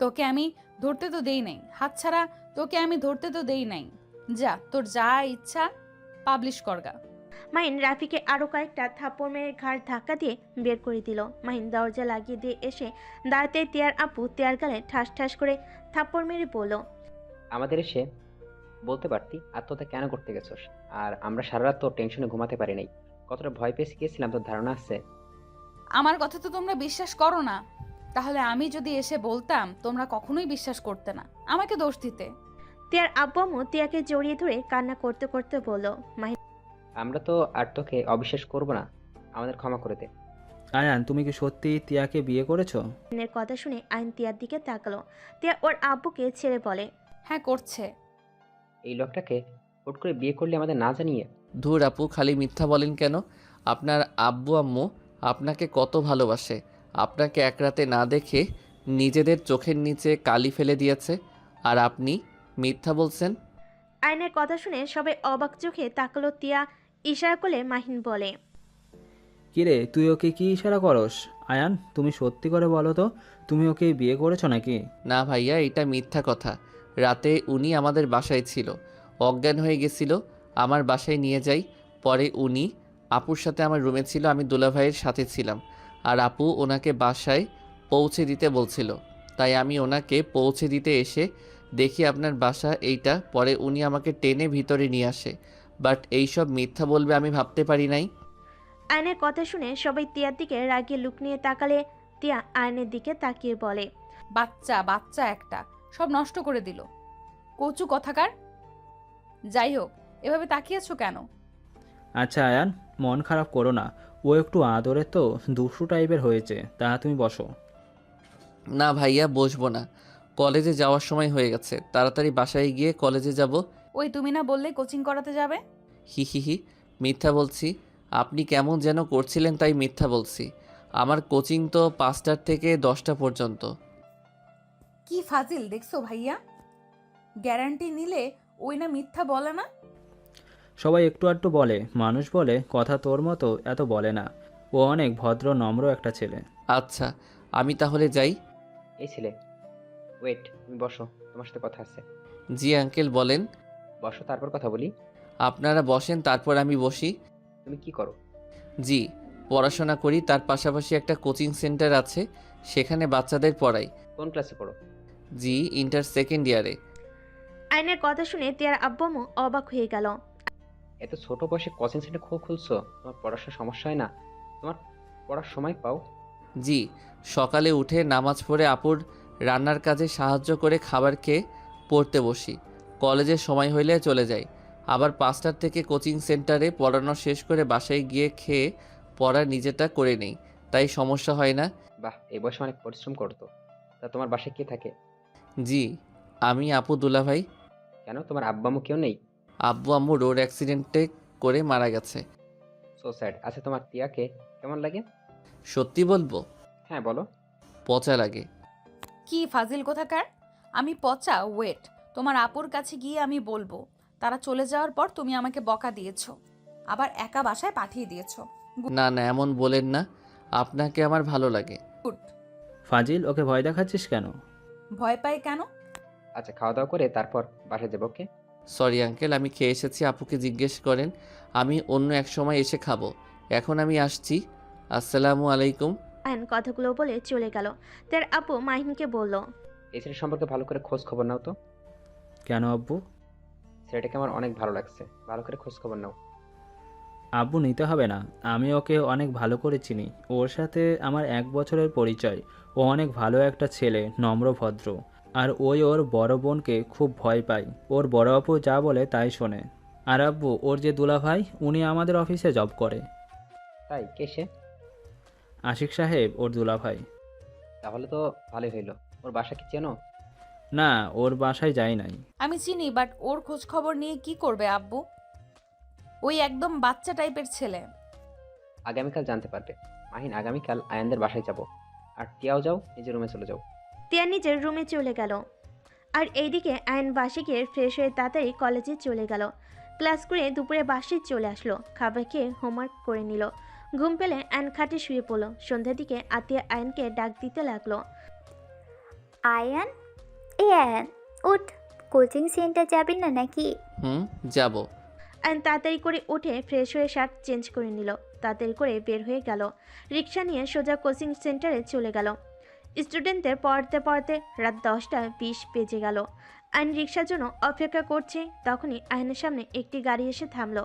তোকে আমি ধরতে তো দেই নাই। হাত ছাড়া, তোকে আমি ধরতে তো দেই নাই। যা, তোর যা ইচ্ছা পাবলিশ করগা। মাহিন রাফিকে আরও কয়েকটা থাপ্পড় মেরে ঘাড় ধাক্কা দিয়ে বের করে দিল। মাহিন দরজা লাগিয়ে দিয়ে এসে দাঁড়াতে তিয়ার আপু তিয়ার গালে ঠাস ঠাস করে থাপ্পড় মেরে বলল, আমাদের এসে বলতে পারতি আত্মহত্যা কেন করতে গেছস। আর আমরা সারা রাত তোর টেনশনে ঘুমাতে পারি নাই। কতটা ভয় পেয়ে গিয়েছিলাম তোর ধারণা আছে? আমার কথা তো তোমরা বিশ্বাস করো না। তাহলে আমি যদি এসে বলতাম তোমরা কখনোই বিশ্বাস করতে না, আমাকে দোষ দিতে। তিয়ার আব্বু আম্মু তিয়াকে জড়িয়ে ধরে কান্না করতে করতে বলল, মাহিন আমরা তো আর তোকে অবিশ্বাস করব না, আমাদের ক্ষমা করে দে। আয়ান, তুমি কি সত্যি টিয়াকে বিয়ে করেছো? এর কথা শুনে আইন তিয়ার দিকে তাকালো। তিয়া ওর আব্বুকে ছেড়ে বলে, হ্যাঁ করছে। এই লোকটাকে হুট করে বিয়ে করলে আমাদের না জানিয়ে? ধুর আপু, খালি মিথ্যা বলেন কেন? আপনার আব্বু আম্মু আপনাকে কত ভালোবাসে। আপনাকে এক রাতে না দেখে নিজেদের চোখের নিচে কালি ফেলে দিয়েছে, আর আপনি মিথ্যা বলছেন। আইনের কথা শুনে সবাই অবাক চোখে তাকালো। তিয়া ইশারা করলে মাহিন বলে, কিরে, তুই ওকে কি ইশারা করস? আয়ান, তুমি সত্যি করে বলো তো, তুমি ওকে বিয়ে করেছো নাকি? না ভাইয়া, এটা মিথ্যা কথা। রাতে উনি আমাদের বাসায় ছিল, অজ্ঞান হয়ে গেছিল, আমার বাসায় নিয়ে যাই। পরে উনি আপুর সাথে আমার রুমে ছিল, আমি দুলাভাইয়ের সাথে ছিলাম, আর আপু ওনাকে বাসায় পৌঁছে দিতে বলছিল। তাই আমি ওনাকে পৌঁছে দিতে এসে দেখি আপনার বাসা এইটা। পরে উনি আমাকে টেনে ভিতরে নিয়ে আসে, বাট এইসব মিথ্যা বলবে আমি ভাবতে পারি নাই। আইনের কথা শুনে সবাই তিয়ার দিকে রাগিয়ে লুক নিয়ে তাকালে তিয়া আইনের দিকে তাকিয়ে বলে, বাচ্চা বাচ্চা একটা, সব নষ্ট করে দিল। কচু কথাকার। যাই হোক, এভাবে তাকিয়েছো কেন? আচ্ছা আয়ান, মন খারাপ করো না, ও একটু আদরে তো দুষ্টু টাইপের হয়েছে, তা তুমি বসো। না ভাইয়া, বসবো না, কলেজে যাওয়ার সময় হয়ে গেছে, তাড়াতাড়ি বাসায় গিয়ে কলেজে যাব। ওই তুমি না বললে কোচিং করাতে যাবে? হি হি হি, মিথ্যা বলছি। আপনি কেমন যেন করছিলেন তাই মিথ্যা বলছি। আমার কোচিং তো 5টা থেকে 10টা পর্যন্ত। কি ফাজিল দেখছো ভাইয়া, গ্যারান্টি নিলে ওই না মিথ্যা বলে না। সবাই একটু আধটু বলে, মানুষ বলে, কথা তোর মতো এত বলে না। ও অনেক ভদ্র নম্র একটা ছেলে। আচ্ছা, আমি তাহলে যাই। এই ছেলে, ওয়েট, তুমি বসো, তোমার সাথে কথা আছে। জি আঙ্কেল বলেন। বসো, তারপর কথা বলি। আপনারা বসেন, তারপর আমি বসি। তুমি কি করো? জি, পড়াশোনা করি, তার পাশাপাশি একটা কোচিং সেন্টার আছে, সেখানে বাচ্চাদের পড়াই। কোন ক্লাসে পড়ো? জি, ইন্টার সেকেন্ড ইয়ারে। আইনের কথা শুনে তিয়ার আব্বু আম্মু অবাক হয়ে গেল। এত ছোট বয়সে কোচিং সেন্টার খুলছো? তোমার পড়াশোনার সমস্যা হয় না? তোমার পড়ার সময় পাও? জি, সকালে উঠে নামাজ পড়ে আপুর রান্নার কাজে সাহায্য করে খাবার খেয়ে পড়তে বসি। কলেজের সময় হইলে চলে যাই। আবার 5টার থেকে কোচিং সেন্টারে পড়ানো শেষ করে বাসায় গিয়ে খেয়ে পড়া নিজেটা করে নেই, তাই সমস্যা হয় না। বাহ, এই বয়সে অনেক পরিশ্রম করতো। তা তোমার বাসায় কে থাকে? জি, আমি, আপু, দুলাভাই। কেন, তোমার আব্বা আম্মু কেউ নেই? আব্বু আম্মু রোড অ্যাক্সিডেন্টে করে মারা গেছে। So sad. আচ্ছা, তোমার টিয়াকে কেমন লাগে? সত্যি বলবো? হ্যাঁ বলো। পচা লাগে। কি ফাজিল কোথাকার, আমি পচা? ওয়েট, তোমার আপুর কাছে গিয়ে আমি বলবো। তারা চলে যাওয়ার পর তুমি আমাকে বকা দিয়েছো, আবার একা বাসায় পাঠিয়ে দিয়েছো। না না, এমন বলেন না, আপনাকে আমার ভালো লাগে। গুড। ফাজিল, ওকে ভয় দেখাচ্ছিস কেন? ভয় পাই কেন? আচ্ছা, খাওয়া দাওয়া করে তারপর বাসায় যাবো, ওকে? সরি আঙ্কেল, আমি খেয়ে এসেছি, আপুকে জিজ্ঞেস করেন, আমি অন্য এক সময় এসে খাবো। এখন আমি আসছি। আসসালামু আলাইকুম। আয়ন কথাগুলো বলে চলে গেল। তার আপু মাহিনকে বলল, এই ছেলের সম্পর্কে ভালো করে খোঁজ খবর নাও তো। কেন আব্বু? ছেলেটাকে আমার অনেক ভালো লাগছে, ভালো করে খোঁজ খবর নাও। আব্বু, নিতে হবে না, আমি ওকে অনেক ভালো করে চিনি। ওর সাথে আমার 1 বছরের পরিচয়। ও অনেক ভালো একটা ছেলে, নম্র ভদ্র। আর ওই ওর বড় বোনকে খুব ভয় পায়। ওর বড় আপু যা বলে তাই শোনে। আর আব্বু, ওর যে দুলাভাই, উনি আমাদের অফিসে জব করে। তাই? কে সে? আশিক সাহেব ওর দুলাভাই। তাহলে তো ভালোই হইলো। ওর বাসা কি চেনো? না, ওর বাসায় যাই নাই। আমি চিনি, বাট ওর খোঁজ খবর নিয়ে কি করবে আব্বু? ওই একদম বাচ্চা টাইপের ছেলে। আগামীকাল জানতে পারবে। মাহিন, আগামীকাল আয়ানদের বাসায় যাব। আর টিয়াও যাও, নিজের রুমে চলে যাও। টিয়া নিজের রুমে চলে গেল। আর এইদিকে আয়ন বাসে গিয়ে ফ্রেশ হয়ে তাড়াতাড়ি কলেজে চলে গেল। ক্লাস করে দুপুরে বাসায় চলে আসলো, খাবার খেয়ে হোমওয়ার্ক করে নিল। ঘুম পেলে আয়ন খাটে শুয়ে পড়লো। সন্ধ্যার দিকে আতিয়া আয়নকে ডাক দিতে লাগলো। আয়ান, এ আয়ান, উঠ। কোচিং সেন্টার যাবি না নাকি? যাব। আয়ন তাড়াতাড়ি করে উঠে ফ্রেশ হয়ে শার্ট চেঞ্জ করে নিল। তাড়াতাড়ি করে বের হয়ে গেল। রিক্সা নিয়ে সোজা কোচিং সেন্টারে চলে গেল। স্টুডেন্টদের পড়াতে পড়াতে রাত 10টা 20 বেজে গেল। আয়ন রিক্সার জন্য অপেক্ষা করছে, তখনই আয়নের সামনে একটি গাড়ি এসে থামলো।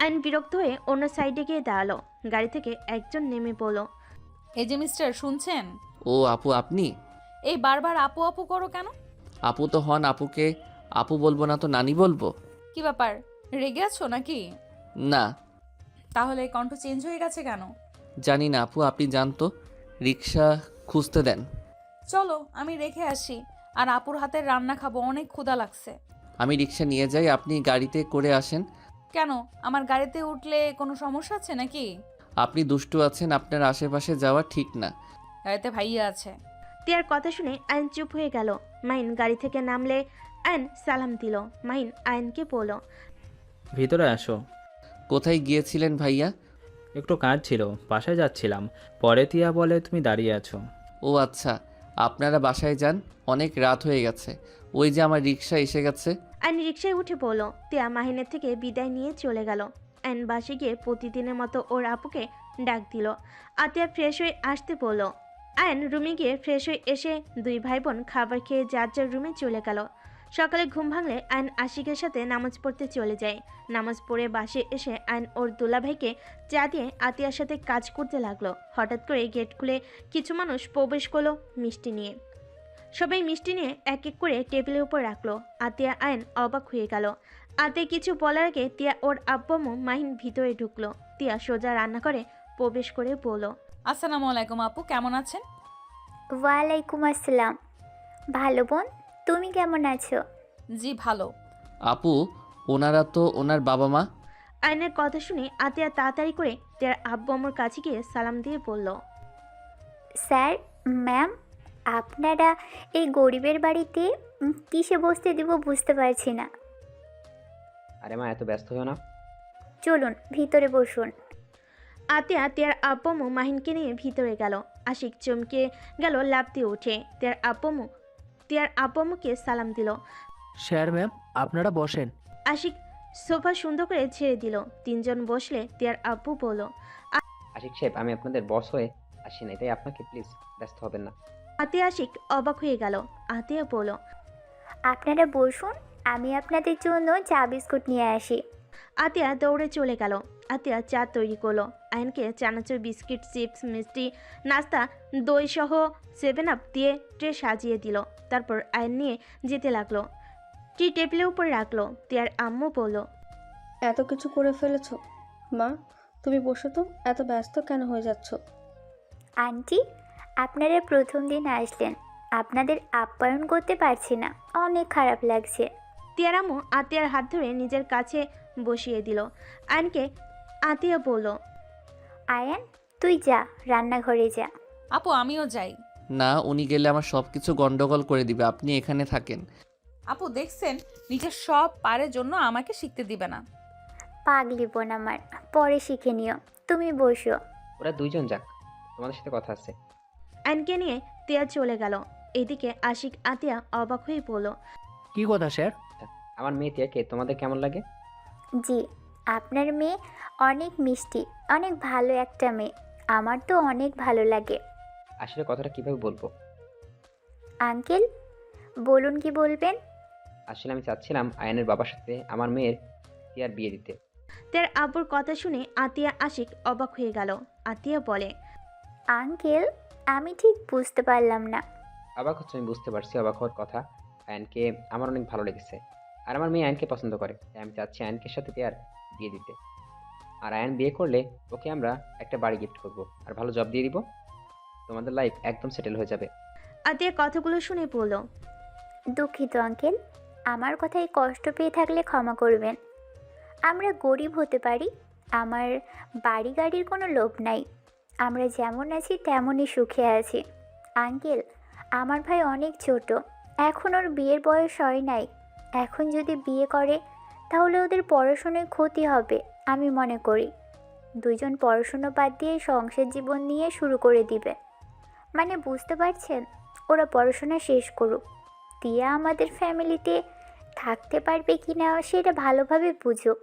আয়ন বিরক্ত হয়ে অন্য সাইডে গিয়ে দাঁড়ালো। গাড়ি থেকে একজন নেমে পড়ল। এই যে মিস্টার, শুনছেন? ও আপু, আপনি? এই বারবার আপু আপু করো কেন? আপু তো হন, আপুকে আপু বলবো না তো নানি বলবো? কি ব্যাপার, রেগে আছো নাকি? না, তাহলে কণ্ঠ চেঞ্জ হয়ে গেছে কেন? জানি না আপু, আপনি জানতো। রিক্সা খুঁজতে দেন। চলো আমি রেখে আসি, আর আপুর হাতের রান্না খাবো, অনেক ক্ষুধা লাগছে। আমি রিক্সা নিয়ে যাই, আপনি গাড়িতে করে আসেন। কেন, আমার গাড়িতে উঠলে কোনো সমস্যা আছে নাকি? আপনি দুষ্টু আছেন, আপনার আশেপাশে যাওয়া ঠিক না। গাড়িতে ভাইয়া আছে। টিয়ার কথা শুনে আয়ন চুপ হয়ে গেল। মাহিন গাড়ি থেকে নামলে আয়ন সালাম দিল। মাহিন আয়নকে বলল, ভিতরে আসো। কোথায় গিয়েছিলেন ভাইয়া? একটু কাজ ছিল, বাসায় যাচ্ছিলাম। পরে তিয়া বলে তুমি দাঁড়িয়ে আছো। ও আচ্ছা, আপনারা বাসায় যান, অনেক রাত হয়ে গেছে। ওই যে আমার রিক্সা এসে গেছে। আয়ন রিক্সায় উঠে পড়ল। টিয়া মাহিনের থেকে বিদায় নিয়ে চলে গেল। আয়ন বাসে গিয়ে প্রতিদিনের মতো ওর আপুকে ডাক দিল। আতিয়া ফ্রেশ হয়ে আসতে বলল। আয়ন রুমে গিয়ে ফ্রেশ হয়ে এসে দুই ভাই বোন খাবার খেয়ে যার যার রুমে চলে গেল। সকালে ঘুম ভাঙলে আয়ন আশিকের সাথে নামাজ পড়তে চলে যায়। নামাজ পড়ে বাসে এসে আয়ন ওর দুলাভাইকে চা দিয়ে আতিয়ার সাথে কাজ করতে লাগলো। হঠাৎ করে গেট খুলে কিছু মানুষ প্রবেশ করলো মিষ্টি নিয়ে। সবাই মিষ্টি নিয়ে এক এক করে টেবিলের উপর রাখলো। আতিয়া আয়ন অবাক হয়ে গেল। আতে কিছু বলার আগে তিয়া ওর আব্বু মাহিন ভিতরে ঢুকলো। তিয়া সোজা রান্নাঘরে প্রবেশ করে বলল, আসসালামু আলাইকুম আপু, কেমন আছেন? ওয়ালাইকুম আসসালাম। ভালো বোন, তুমি কেমন আছো? জি ভালো। আপু, ওনারা তো ওনার বাবা মা। আয়নের কথা শুনে আতিয়া তাড়াতাড়ি করে তিয়ার আব্বু আম্মুর কাছে গিয়ে সালাম দিয়ে বলল, স্যার, ম্যাম, আপনারা এই গরিবের বাড়িতে কিসে বসতে দিব বুঝতে পারছি না। আরে মা, এত ব্যস্ত হও না। চলুন ভিতরে বসুন। আতিয়া তিয়ার আব্বু আম্মু মাহিনকে নিয়ে ভিতরে গেল। আশিক চমকে গেল, লাফ দিয়ে উঠে তিয়ার আব্বু আম্মুকে সালাম দিল। স্যার ম্যাম, আপনারা বসেন। আশিক সোফা সুন্দর করে ছেড়ে দিল। তিনজন বসলে তিয়ার আব্বু বলল, আশিক সাহেব, আমি আপনাদের বস হয়ে আসি নাই, তাই আপনাকে প্লিজ ব্যস্ত হবেন না। আতিয়া আশিক অবাক হয়ে গেল। আতিয়া বলল, আপনারা বসুন, আমি আপনাদের জন্য চা বিস্কুট নিয়ে আসি। আতিয়া দৌড়ে চলে গেল। আতিয়া চা তৈরি করলো। আয়নকে চানাচুর, বিস্কিট, চিপস, মিষ্টি, নাস্তা, দই সহ 7 আপ দিয়ে ট্রে সাজিয়ে দিল। তারপর আয়ন নিয়ে যেতে লাগলো। টি টেবিলের উপর রাখলো। তিয়ার আম্মু বলল, এত কিছু করে ফেলেছো মা, তুমি বসো তো, এত ব্যস্ত কেন হয়ে যাচ্ছ? আন্টি, আপনারা প্রথম দিন আসলেন, আপনাদের আপ্যায়ন করতে পারছি না, অনেক খারাপ লাগছে। তিয়ার আম্মু আতিয়ার হাত ধরে নিজের কাছে বসিয়ে দিল। আয়নকে আতিয়া বলল, আয়ান, তুই যা, রান্নাঘরে যা। আপু আমিও যাই। না, উনি গেলে আমার সব কিছু গন্ডগোল করে দিবে, আপনি এখানে থাকেন। আপু দেখছেন, নিজের সব পারের জন্য আমাকে শিখতে দিবে না। পাগলি বোন আমার, পরে শিখে নিও। তুমি বসো। ওরা দুইজন যাক, তোমাদের সাথে কথা আছে। আয়নকে নিয়ে তিয়া চলে গেল। এদিকে আশিক আতিয়া অবাক হয়ে পড়ল। কি কথা স্যার? আমার মেয়ে তিয়াকে তোমাদের কেমন লাগে? জি, আপনার মেয়ে অনেক মিষ্টি, অনেক ভালো একটা মেয়ে। আমার তো অনেক ভালো লাগে। আসলে কথাটা কিভাবে বলবো? আঙ্কেল, বলুন কি বলবেন? আসলে আমি চাচ্ছিলাম আয়ানের বাবার সাথে আমার মেয়ের তিয়ার বিয়ে দিতে। তার আব্বুর কথা শুনে আতিয়া আশিক অবাক হয়ে গেল। আতিয়া বলে, আঙ্কেল, আমি ঠিক বুঝতে পারলাম না। অবাক হচ্ছে, আমি বুঝতে পারছি অবাক হওয়ার কথা। আয়ানকে আমার অনেক ভালো লেগেছে, আর আমার মেয়ে আয়ানকে পছন্দ করে, তাই আমি চাচ্ছি আয়ানকে সাথে তিয়ার বিয়ে দিতে। আর আয়ান বিয়ে করলে ওকে আমরা একটা বাড়ি গিফট করব, আর ভালো জব দিয়ে দিব। তোমাদের লাইফ একদম সেটেল হয়ে যাবে। আতিয়া কথাগুলো শুনে পড়ল। দুঃখিত আঙ্কেল, আমার কথায় কষ্ট পেয়ে থাকলে ক্ষমা করবেন। আমরা গরিব হতে পারি, আমার বাড়ি গাড়ির কোনো লোভ নাই। আমরা যেমন আছি তেমনই সুখে আছি। আঙ্কেল, আমার ভাই অনেক ছোট, এখন ওর বিয়ের বয়স হয় নাই। এখন যদি বিয়ে করে তাহলে ওদের পড়াশোনায় ক্ষতি হবে আমি মনে করি। দুইজন পড়াশুনো বাদ দিয়ে সংসার জীবন নিয়ে শুরু করে দিবে। মানে বুঝতে পারছেন, ওরা পড়াশোনা শেষ করুক, তিয়া আমাদের ফ্যামিলিতে থাকতে পারবে কি না সেটা ভালোভাবে বুঝুক।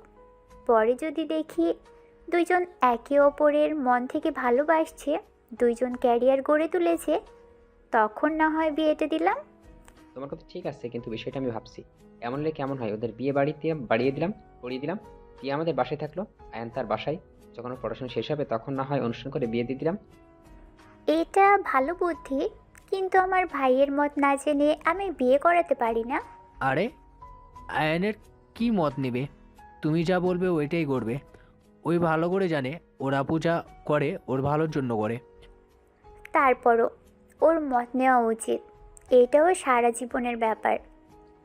পরে যদি দেখি দুইজন একে অপরের মন থেকে ভালোবাসছে, দুইজন ক্যারিয়ার গড়ে তুলেছে, তখন না হয় বিয়েটা দিলাম। তোমার কথা ঠিক আছে, কিন্তু বিষয়টা আমি ভাবছি এমন হলে কেমন হয়। ওদের বিয়ে করিয়ে দিলাম, তিয়া আমাদের বাসায় থাকলো, আয়ান তার বাসায়। যখন ওর পড়াশোনা শেষ হবে তখন না হয় অনুষ্ঠান করে বিয়ে দিয়ে দিলাম। এটা ভালো বুদ্ধি, কিন্তু আমার ভাইয়ের মত না জেনে আমি বিয়ে করাতে পারি না। আরে আয়নের কি মত নেবে? তুমি যা বলবে ওইটাই করবে। ওই ভালো করে জানে ওর আপু যা করে ওর ভালোর জন্য করে। তারপরও ওর মত নেওয়া উচিত, এটাও সারা জীবনের ব্যাপার।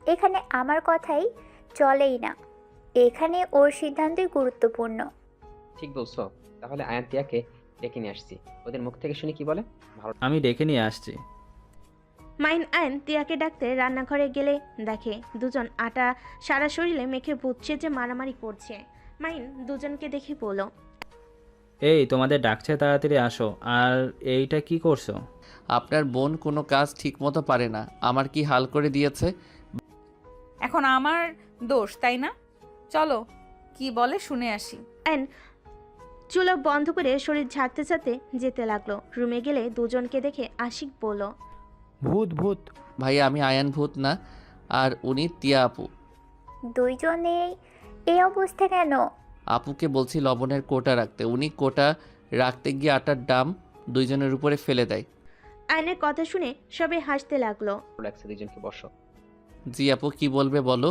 এখানে আমার কথাই চলেই না, এখানে ওর সিদ্ধান্তই গুরুত্বপূর্ণ। ঠিক বলছো। তাহলে আয়ান তিয়াকে ডেকে নিয়ে আসছি, ওদের মুখ থেকে শুনি কি বলে। ভালো। আমি ডেকে নিয়ে আসছি। মাইন আয়ন তিয়াকে ডাকতে রান্নাঘরে গেলে দেখে দুজন আটা সারা শরীরে মেখে বুঝছে যে মারামারি করছে। মাইন দুজনকে দেখে বলল, এই তোমাদের ডাকছে, তাড়াতাড়ি আসো। আর এইটা কি করছো? আপনার বোন কোনো কাজ ঠিকমতো পারে না, আমার কি হাল করে দিয়েছে। এখন আমার দোষ তাই না? চলো কি বলে শুনে আসি। আয়ন চুলো বন্ধ করে শরীর ঝাড়তে ঝাড়তে যেতে লাগলো। রুমে গেলে দুজনকে দেখে আশিক বলল, ভূত ভূত। ভাইয়া আমি আয়ান ভূত না, আর উনি তিয়া আপু। দুইজনেই এই অবস্থা কেন? আপুকে বলছি লবণের কোটা রাখতে, উনি কোটা রাখতে গিয়ে আটার ডাম দুইজনের উপরে ফেলে দেয়। আয়নের কথা শুনে সবাই হাসতে লাগলো। লাগছে, দুইজনকে বসো। জি আপু কি বলবে বলো।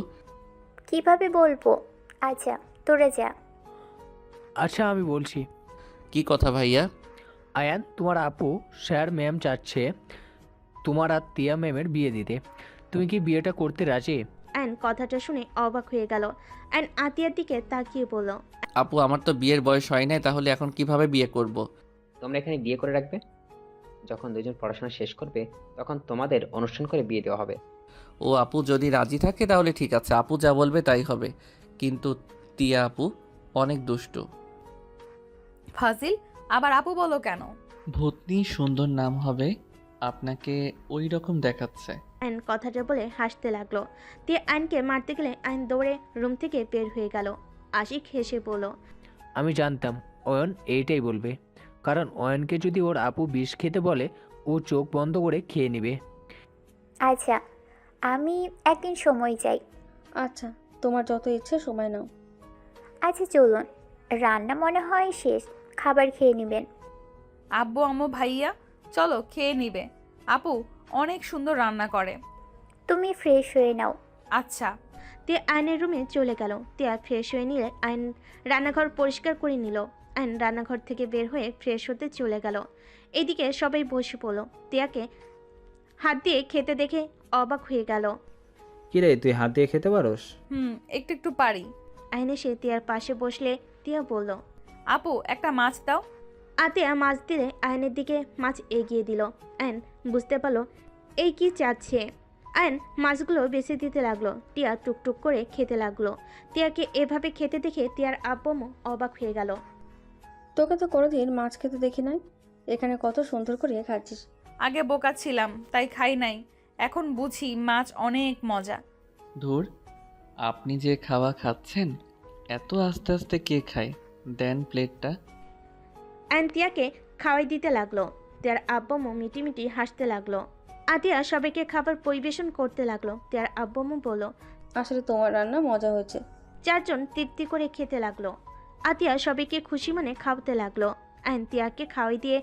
কিভাবে বলবো? আচ্ছা, তোরা যা। আচ্ছা আমি বলছি। কি কথা ভাইয়া? আয়ান, তোমার আপু স্যার ম্যাম চাচ্ছে তোমার আর তিয়া ম্যামের বিয়ে দিতে। তুমি কি বিয়েটা করতে রাজি? আয়ন কথাটা শুনে অবাক হয়ে গেল। আয়ন আতিয়ার দিকে তাকিয়ে বলল, আপু আমার তো বিয়ের বয়স হয় নাই, তাহলে এখন কিভাবে বিয়ে করব। তোমরা এখানে বিয়ে করে রাখবে, যখন দুইজন পড়াশোনা শেষ করবে তখন তোমাদের অনুষ্ঠান করে বিয়ে দেওয়া হবে। ও আপু যদি রাজি থাকে তাহলে ঠিক আছে, আপু যা বলবে তাই হবে। কিন্তু তিয়া আপু অনেক দুষ্টু। ফাজিল, আবার আপু বলো কেন? ভূতনি সুন্দর নাম হবে, আপনাকে ওই রকম দেখাচ্ছে। আয়ন কথাটা বলে হাসতে লাগলো। তিয়া আয়নকে মারতে গেলে আয়ন দৌড়ে রুম থেকে বের হয়ে গেল। আশিক হেসে বলল, আমি জানতাম অয়ন এইটাই বলবে, কারণ অয়নকে যদি ওর আপু বিষ খেতে বলে ও চোখ বন্ধ করে খেয়ে নেবে। আচ্ছা, আমি একদিন সময় চাই। আচ্ছা, তোমার যত ইচ্ছে সময় নাও। আচ্ছা চলুন, রান্না মনে হয় শেষ, খাবার খেয়ে নেবেন। আব্বু আম্মু ভাইয়া চলো খেয়ে নিবে, আপু অনেক সুন্দর রান্না করে। তুমি ফ্রেশ হয়ে নাও। আচ্ছা। তিয়া আয়নের রুমে চলে গেল। তিয়া ফ্রেশ হয়ে নিলে আয়ন রান্নাঘর পরিষ্কার করে নিল। আয়ন রান্নাঘর থেকে বের হয়ে ফ্রেশ হতে চলে গেল। এদিকে সবাই বসে পড়ল। তিয়াকে হাত দিয়ে খেতে দেখে অবাক হয়ে গেল। কিরে তুই হাত দিয়ে খেতে পারোস? একটু একটু পারি। আয়ন এসে তিয়ার পাশে বসলে তিয়া বলল, আপু একটা মাছ দাও। আতিয়া মাছ দিলে আয়নের দিকে মাছ এগিয়ে দিল। আয়ন বুঝতে পারল এই কি চাচ্ছে। আয়ন মাছগুলো বেছে দিতে লাগলো। টিয়া টুকটুক করে খেতে লাগলো। টিয়াকে এভাবে খেতে দেখে টিয়ার আব্বু অবাক হয়ে গেল। তোকে তো কোনোদিন মাছ খেতে দেখি নাই, এখানে কত সুন্দর করে খাচ্ছিস। আগে বোকা ছিলাম তাই খাই নাই, এখন বুঝি মাছ অনেক মজা। ধুর, আপনি যে খাওয়া খাচ্ছেন এত আস্তে আস্তে কে খায়? দেন প্লেটটা। আয়ন টিয়াকে খাওয়াই দিতে লাগলো। টিয়ার আব্বু মিটিমিটি হাসতে লাগলো। আতিয়া সবাইকে খাবার পরিবেশন করতে লাগলো। টিয়ার আব্বু বলল। আসলে তোমার রান্না মজা হয়েছে। চারজন তৃপ্তি করে খেতে লাগলো। আতিয়া সবাইকে খুশি মনে খাওয়াতে লাগলো। আয়ন টিয়াকে খাওয়াই দিয়ে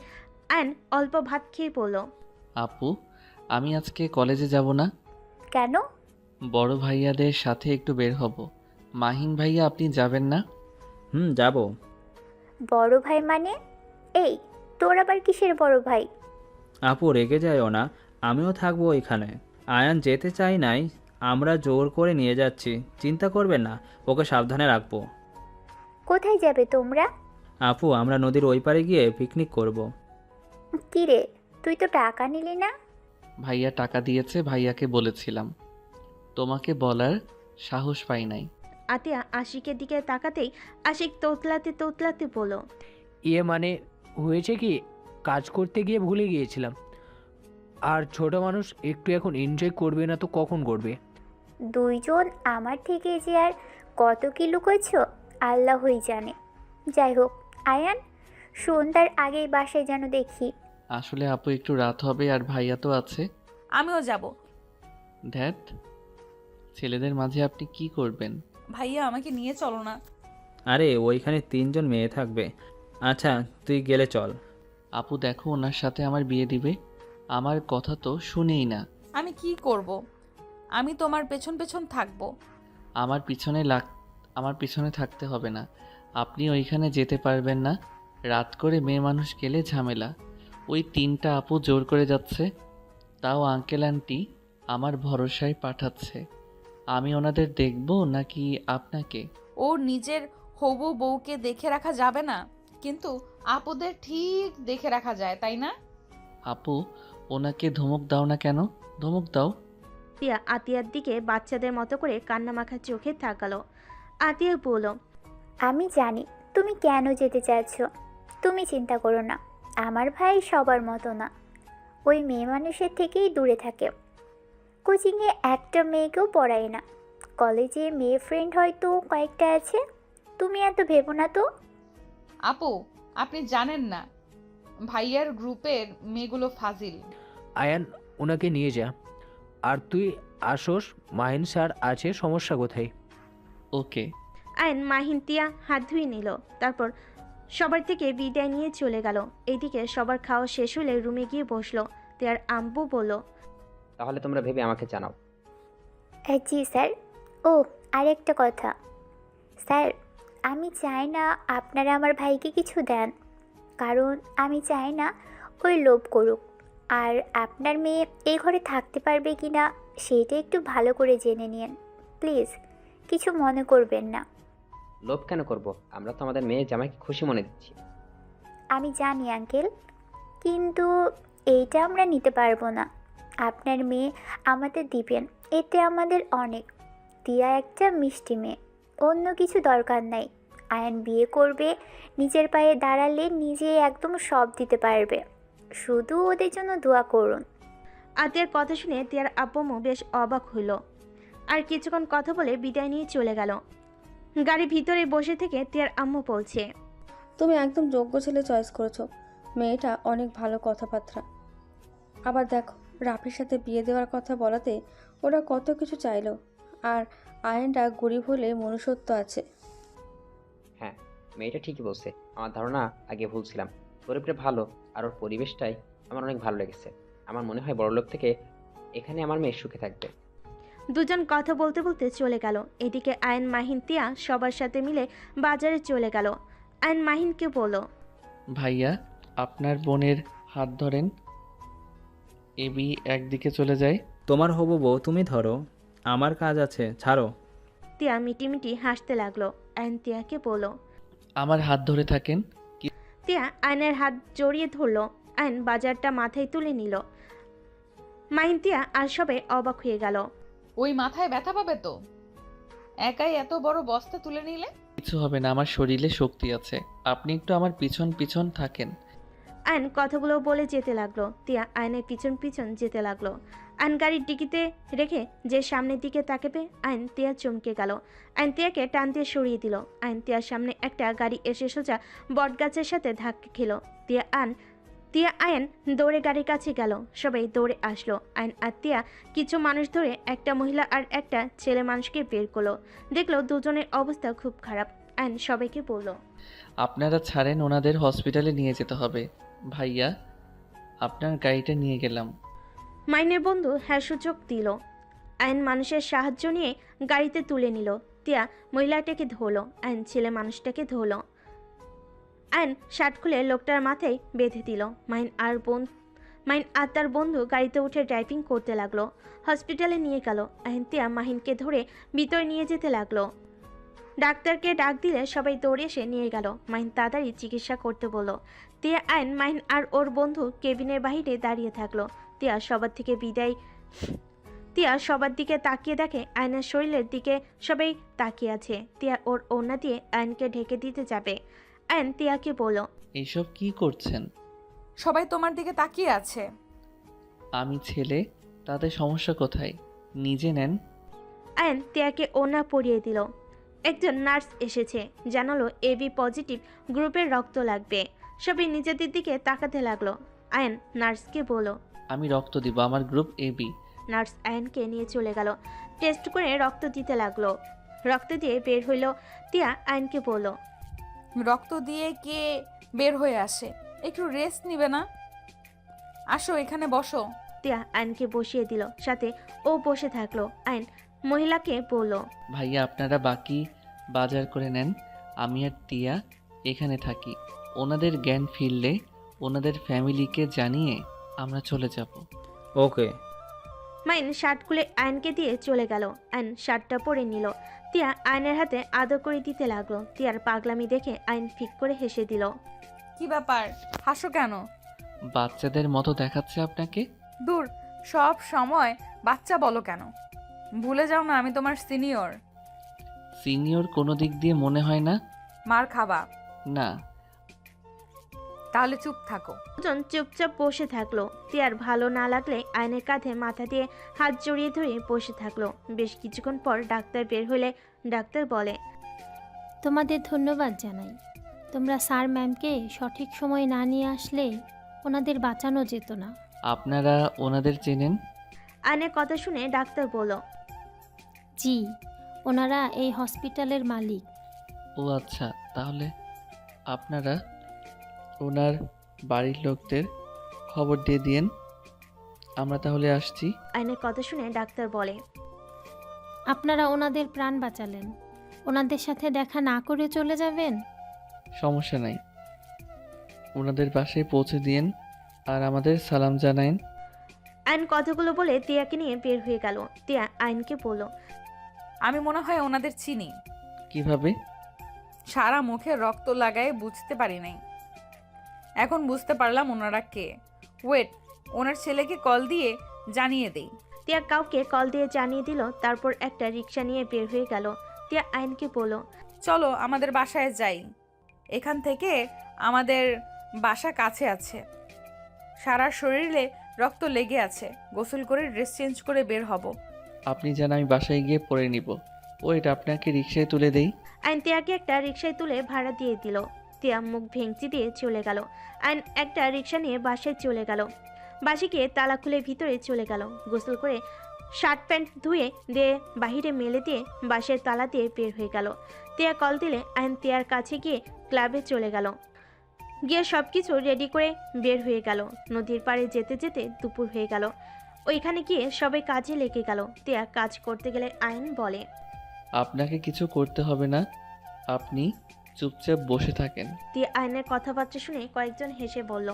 আয়ন অল্প ভাত খেয়ে পড়ল। আপু, আমি আজকে কলেজে যাব না। কেন? বড় ভাইয়াদের সাথে একটু বের হব। মাহিন ভাইয়া, আপনি যাবেন না? যাব। বড় ভাই মানে? এই, তোর আবার কিসের বড় ভাই? আপু রেগে যায়ও না, আমিও থাকবো এখানে। আয়ান যেতে চাই নাই, আমরা জোর করে নিয়ে যাচ্ছি, চিন্তা করবেন না, ওকে সাবধানে রাখবো। কোথায় যাবে তোমরা? আপু আমরা নদীর ওই পারে গিয়ে পিকনিক করব। কি রে, তুই তো টাকা নিলি না? ভাইয়া টাকা দিয়েছে, ভাইয়াকে বলেছিলাম। তোমাকে বলার সাহস পাই নাই। আতিয়া আশিকের দিকে তাকাতেই আশিক তোতলাতে তোতলাতে বলল। মানে হয়েছে কি, কাজ করতে গিয়ে ভুলে গিয়েছিলাম। আর ছোট মানুষ একটু এখন এনজয় করবে না তো কখন করবে? দুইজন আমার থেকে যে আর কত কি লুকোচ্ছ আল্লাহই জানে। যাই হোক আয়ান, সন্ধ্যার আগেই বাসায় যেন দেখি। আসলে আপু একটু রাত হবে আর ভাইয়া তো আছে। আমিও যাব। ধ্যাত, ছেলেদের মাঝে আপনি কি করবেন? ভাইয়া আমাকে নিয়ে চলো না। আরে ওইখানে 3জন মেয়ে থাকবে। আচ্ছা তুই গেলে চল। আপু দেখো, ওনার সাথে আমার বিয়ে দিবে। আমার কথা তো শুনেই না। আমি কি করব? আমি তোমার পেছন পেছন থাকবো। আমার পিছনে থাকতে হবে না। আপনি ওইখানে যেতে পারবেন না। রাত করে মেয়ে মানুষ গেলে ঝামেলা। ওই 3টা আপু জোর করে যাচ্ছে, তাও আঙ্কেল আন্টি আমার ভরসায় পাঠাচ্ছে। আমি ওনাদের দেখব নাকি আপনাকে? ও নিজের হবু বউকে দেখে রাখা যাবে না, কিন্তু আপুদের ঠিক দেখে রাখা যায়, তাই না? আপু, ওনাকে ধমক দাও না কেন? ধমক দাও। টিয়া আতিয়ার দিকে বাচ্চাদের মতো করে কান্নামাখা চোখে তাকালো। আতিয়া বলল। আমি জানি তুমি কেন যেতে চাচ্ছ, তুমি চিন্তা করো না। আমার ভাই সবার মতো না, ওই মেয়ে মানুষের থেকেই দূরে থাকে। কোচিংয়ে একটা মেয়েকেও পড়ায় না, কলেজে মেয়ে ফ্রেন্ড হয়তো কয়েকটা আছে। তুমি এত ভেবো না তো। আপু, আপনি জানেন না ভাইয়ার গ্রুপের মেয়েগুলো ফাজিল। আয়ান ওনাকে নিয়ে যা। আর তুই আসোস, মাহিন স্যার আছে, সমস্যা কোথায়? ওকে। আয়ন মাহিন টিয়া হাত ধুয়ে নিল। তারপর সবার থেকে বিদায় নিয়ে চলে গেল। এইদিকে সবার খাওয়া শেষ হলে রুমে গিয়ে বসলো। টিয়ার আম্বু বলল। তাহলে তোমরা ভেবে আমাকে জানাও। জি স্যার। ও, আরেকটা কথা স্যার, আমি চাই না আপনারা আমার ভাইকে কিছু দেন, কারণ আমি চাই না ওই লোভ করুক। আর আপনার মেয়ে এই ঘরে থাকতে পারবে কি না সেটা একটু ভালো করে জেনে নিন প্লিজ, কিছু মনে করবেন না। লোভ কেন করব? আমরা তো আমাদের মেয়ে জামাইকে খুশি মনে দিচ্ছি। আমি জানি আঙ্কেল, কিন্তু এইটা আমরা নিতে পারবো না। আপনার মেয়ে আমাদের দিবেন, এতে আমাদের অনেক। টিয়া একটা মিষ্টি মেয়ে, অন্য কিছু দরকার নাই। আয়ান বিয়ে করবে, নিজের পায়ে দাঁড়ালে নিজে একদম সব দিতে পারবে। শুধু ওদের জন্য দোয়া করুন। আতিয়ার কথা শুনে টিয়ার আব্বু বেশ অবাক হইল। আর কিছুক্ষণ কথা বলে বিদায় নিয়ে চলে গেল। গাড়ির ভিতরে বসে থেকে টিয়ার আম্মু বলছে। তুমি একদম যোগ্য ছেলে চয়েস করেছো, মেয়েটা অনেক ভালো কথাবার্তা। আবার দেখো, রাফির সাথে বিয়ে দেওয়ার কথা বলাতে ওরা কত কিছু চাইলো। আর আয়নটা গরিব হলে মনুষ্যত্ব আছে। হ্যাঁ, মেয়েটা ঠিকই বলছে। আমার ধারণা আগে ভুল ছিলাম। গরিবটা ভালো, আর ওর পরিবেশটাই আমার অনেক ভালো লেগেছে। আমার মনে হয় বড়লোক থেকে এখানে আমার মেয়ে সুখে থাকবে। দুজন কথা বলতে বলতে চলে গেল। এদিকে আয়ন মাহিন টিয়া সবার সাথে মিলে বাজারে চলে গেল। আয়ন মাহিনকে বলল। ভাইয়া, আপনার বোনের হাত ধরেন, এবি একদিকে চলে যায়। তোমার হবু বউ তুমি ধরো, আমার কাজ আছে, ছাড়ো। টিয়া মিটিমিটি হাসতে লাগলো। আয়ন টিয়াকে বলল। আমার হাত ধরে থাকেন। টিয়া আয়নের হাত জড়িয়ে ধরল। আয়ন বাজারটা মাথায় তুলে নিল। মাহিন, তিয়া আর সবাই অবাক হয়ে গেল। ওই মাথায় ব্যথা পাবে তো, একাই এত বড় বস্তা তুলে নিলে। কিছু হবে না, আমার শরীরে শক্তি আছে। আপনি একটু আমার পিছন পিছন থাকেন। আয়ন কথাগুলো বলে যেতে লাগলো। তিয়া আয়নের পিছন পিছন যেতে লাগলো। আয়ন গাড়ির ডিকিতে রেখে যে সামনের দিকে তাকাবে, আয়ন তিয়া চমকে গেল। আয়ন তিয়াকে টান দিয়ে সরিয়ে দিল। আয়ন তিয়ার সামনে একটা গাড়ি এসে সোজা বটগাছের সাথে ধাক্কা খেল। তিয়া আয়ন দৌড়ে গাড়ির কাছে গেল। সবাই দৌড়ে আসলো। আয়ন আর তিয়া কিছু মানুষ ধরে একটা মহিলা আর একটা ছেলে মানুষকে বের করলো। দেখলো দুজনের অবস্থা খুব খারাপ। আয়ন সবাইকে বলল, আপনারা ছাড়েন, ওনাদের হসপিটালে নিয়ে যেতে হবে। ভাইয়া, আপনার গাড়িটা নিয়ে গেলাম। মাইনের বন্ধু হ্যাঁ সূচক দিল। আইন মানুষের সাহায্য নিয়ে গাড়িতে তুলে নিল। তিয়া মহিলাটাকে ধরলো। আইন ছেলে মানুষটাকে ধরলো। আইন শার্ট খুলে লোকটার মাথায় বেঁধে দিল। মাইন আর তার বন্ধু গাড়িতে উঠে ড্রাইভিং করতে লাগলো। হসপিটালে নিয়ে গেল। আইন তিয়া মাহিনকে ধরে ভিতরে নিয়ে যেতে লাগলো। ডাক্তারকে ডাক দিলে সবাই দৌড়ে এসে নিয়ে গেল। মাহিন তাড়াতাড়ি চিকিৎসা করতে বলল। তিয়া আইন মাহিন আর ওর বন্ধু কেবিনের বাইরে দাঁড়িয়ে থাকলো। তিয়া সবার দিকে তাকিয়ে দেখে আয়নের শরীরের দিকে সবাই তাকিয়ে আছে। তিয়া ওর ওড়না দিয়ে আয়নকে ঢেকে দিতে যাবে। আয়ন তিয়াকে বলল, এইসব কি করছেন? সবাই তোমার দিকে তাকিয়ে আছে। আমি ছেলে, তাদের সমস্যা কোথায়? নিজে নেন। আয়ন তিয়াকে ওড়না পরিয়ে দিল। একজন নার্স এসেছে, জানালো এবি পজিটিভ গ্রুপের রক্ত লাগবে। সবাই নিজেদের দিকে তাকাতে লাগলো। আয়ন নার্সকে বলল, আমি রক্ত দিব, আমার গ্রুপ AB। নার্স আয়নকে নিয়ে চলে গেল। টেস্ট করে রক্ত দিতে লাগলো। রক্ত দিয়ে বের হইল। তিয়া আয়নকে বলল, রক্ত দিয়ে কে বের হয়ে আসে, একটু রেস্ট নিবে না? আসো এখানে বসো। তিয়া আয়নকে বসিয়ে দিল, সাথে ও বসে থাকলো। আয়ন মহিলাকে বলল, ভাইয়া, আপনারা বাকি বাজার করে নেন। আমি আর তিয়া এখানে থাকি। ওনাদের জ্ঞান ফিরলে ওনাদের ফ্যামিলিকে জানিয়ে আমরা চলে যাব। ওকে। মাইন শার্ট খুলে আয়নকে দিয়ে চলে গেল। আয়ন শার্টটা পরে নিল। তিয়া আয়নের হাতে আদর করে দিতে লাগলো। তিয়ার পাগলামি দেখে আয়ন ফিক করে হেসে দিল। কি ব্যাপার, হাসো কেন? বাচ্চাদের মতো দেখাচ্ছে আপনাকে। দূর, সব সময় বাচ্চা বলো কেন? ভুলে যাও না আমি তোমার সিনিয়র। সিনিয়র কোনো দিক দিয়ে মনে হয় না। মার খাবা? না। তাহলে চুপ থাকো। দুজন চুপচাপ বসে থাকলো। তিয়ার ভালো না লাগলে আয়নের কাঁধে মাথা দিয়ে হাত জড়িয়ে ধরে বসে থাকলো। বেশ কিছুক্ষণ পর ডাক্তার বের হলে ডাক্তার বলে, তোমাদের ধন্যবাদ জানাই। তোমরা স্যার ম্যামকে সঠিক সময় না নিয়ে আসলে ওনাদের বাঁচানো যেত না। আপনারা ওনাদের চেনেন? আয়নের কথা শুনে ডাক্তার বলল, জি, ওনারা এই হসপিটালের মালিক। ও আচ্ছা, তাহলে আপনারা ওনার বাড়ির লোকদের খবর দিয়ে দিয়েন। আমরা তাহলে আসছি। আয়নের কথা শুনে ডাক্তার বলে, আপনারা ওনাদের প্রাণ বাঁচালেন, ওনাদের সাথে দেখা না করে চলে যাবেন? সমস্যা নাই, ওনাদের বাসায় পৌঁছে দিয়েন আর আমাদের সালাম জানায়েন। আয়ন কথাগুলো বলে তিয়াকে নিয়ে বের হয়ে গেল। তিয়া আয়নকে বলল, আমি মনে হয় ওনাদের চিনি। কিভাবে? সারা মুখে রক্ত লাগায় বুঝতে পারি নাই, এখন বুঝতে পারলাম ওনারা কে। ওয়েট, ওনার ছেলেকে কল দিয়ে জানিয়ে দেই। তিয়া কাউকে কল দিয়ে জানিয়ে দিল। তারপর একটা রিক্সা নিয়ে বের হয়ে গেল। তিয়া আয়নকে বলল, চলো আমাদের বাসায় যাই, এখান থেকে আমাদের বাসা কাছে আছে। সারা শরীরে রক্ত লেগে আছে, গোসল করে ড্রেস চেঞ্জ করে বের হব। আপনি যান, আমি বাসায় গিয়ে পরে নিব। ওইটা আপনাকে রিক্সায় তুলে দেই। আয়ন তিয়াকে একটা রিক্সায় তুলে ভাড়া দিয়ে দিল। তিয়া মুখ ভেঙচি দিয়ে চলে গেল। আয়ন একটা রিক্সা নিয়ে বাসায় চলে গেল। বাসে গিয়ে তালা খুলে ভিতরে চলে গেল। গোসল করে শার্ট প্যান্ট ধুয়ে দিয়ে বাহিরে মেলে দিয়ে বাসের তালা দিয়ে বের হয়ে গেল। তিয়া কল দিলে আয়ন তিয়ার কাছে গিয়ে ক্লাবে চলে গেল। গিয়ে সব কিছু রেডি করে বের হয়ে গেল। নদীর পাড়ে যেতে যেতে দুপুর হয়ে গেল। ওইখানে গিয়ে সবাই কাজে লেগে গেল। তিয়া কাজ করতে গেলে আয়ন বলে, আপনাকে কিছু করতে হবে না, আপনি চুপচাপ বসে থাকেন। তিয়া আয়নের কথাবার্তা শুনে কয়েকজন হেসে বলল,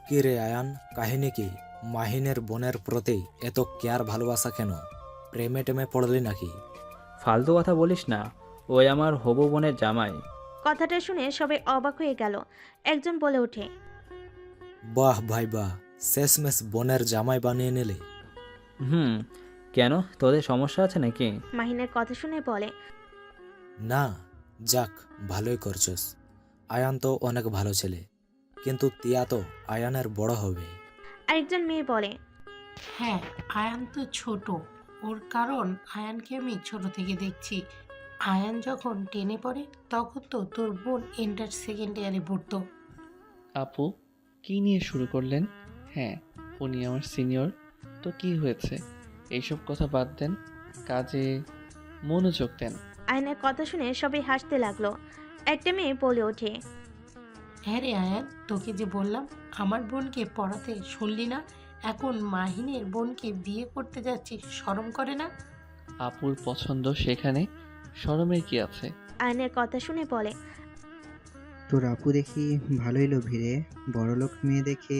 কি রে আয়ান, কাহিনী কি? মাহিনের বোনের প্রতি এত কেয়ার ভালোবাসা কেন? প্রেমে টেমে পড়লি নাকি? ফালতু কথা বলিস না, ওই আমার হবু বোনের জামাই। কথাটা শুনে সবাই অবাক হয়ে গেল। একজন বলে ওঠে, বাহ ভাই বাহ, শেষমেশ বোনের জামাই বানিয়ে নিলে। হুম, কেন তোদের সমস্যা আছে নাকি? মাহিনের কথা শুনে বলে, না, যাক ভালোই করছস। আয়ান তো অনেক ভালো ছেলে, কিন্তু তিয়া তো আয়ানের বড় হবে। আরেকজন মেয়ে বলে, হ্যাঁ, আয়ান তো ছোট। ওর কারণ আয়ানকে আমি ছোট থেকে দেখছি। আয়ান যখন টেনে পড়ে তখন তো তোর বোন ইন্টার সেকেন্ড ইয়ারে পড়তো। আপু কি নিয়ে শুরু করলেন? হ্যাঁ, উনি আমার সিনিয়র, তো কি হয়েছে? এইসব কথা বাদ দেন, কাজে মনোযোগ দেন। আয়নের কথা শুনে সবাই হাসতে লাগলো। একটা মেয়ে বলে ওঠে, হ্যাঁ রে আয়ান, তোকে যে বললাম আমার বোনকে পড়াতে, শুনলি না? এখন মাহিনের বোনকে বিয়ে করতে যাচ্ছিস, শরম করে না? আপুর পছন্দ, সেখানে শরমের কি আছে? আয়নের কথা শুনে বলে, তোর আপু দেখি ভালোই লোভী রে, বড়লোক মেয়ে দেখে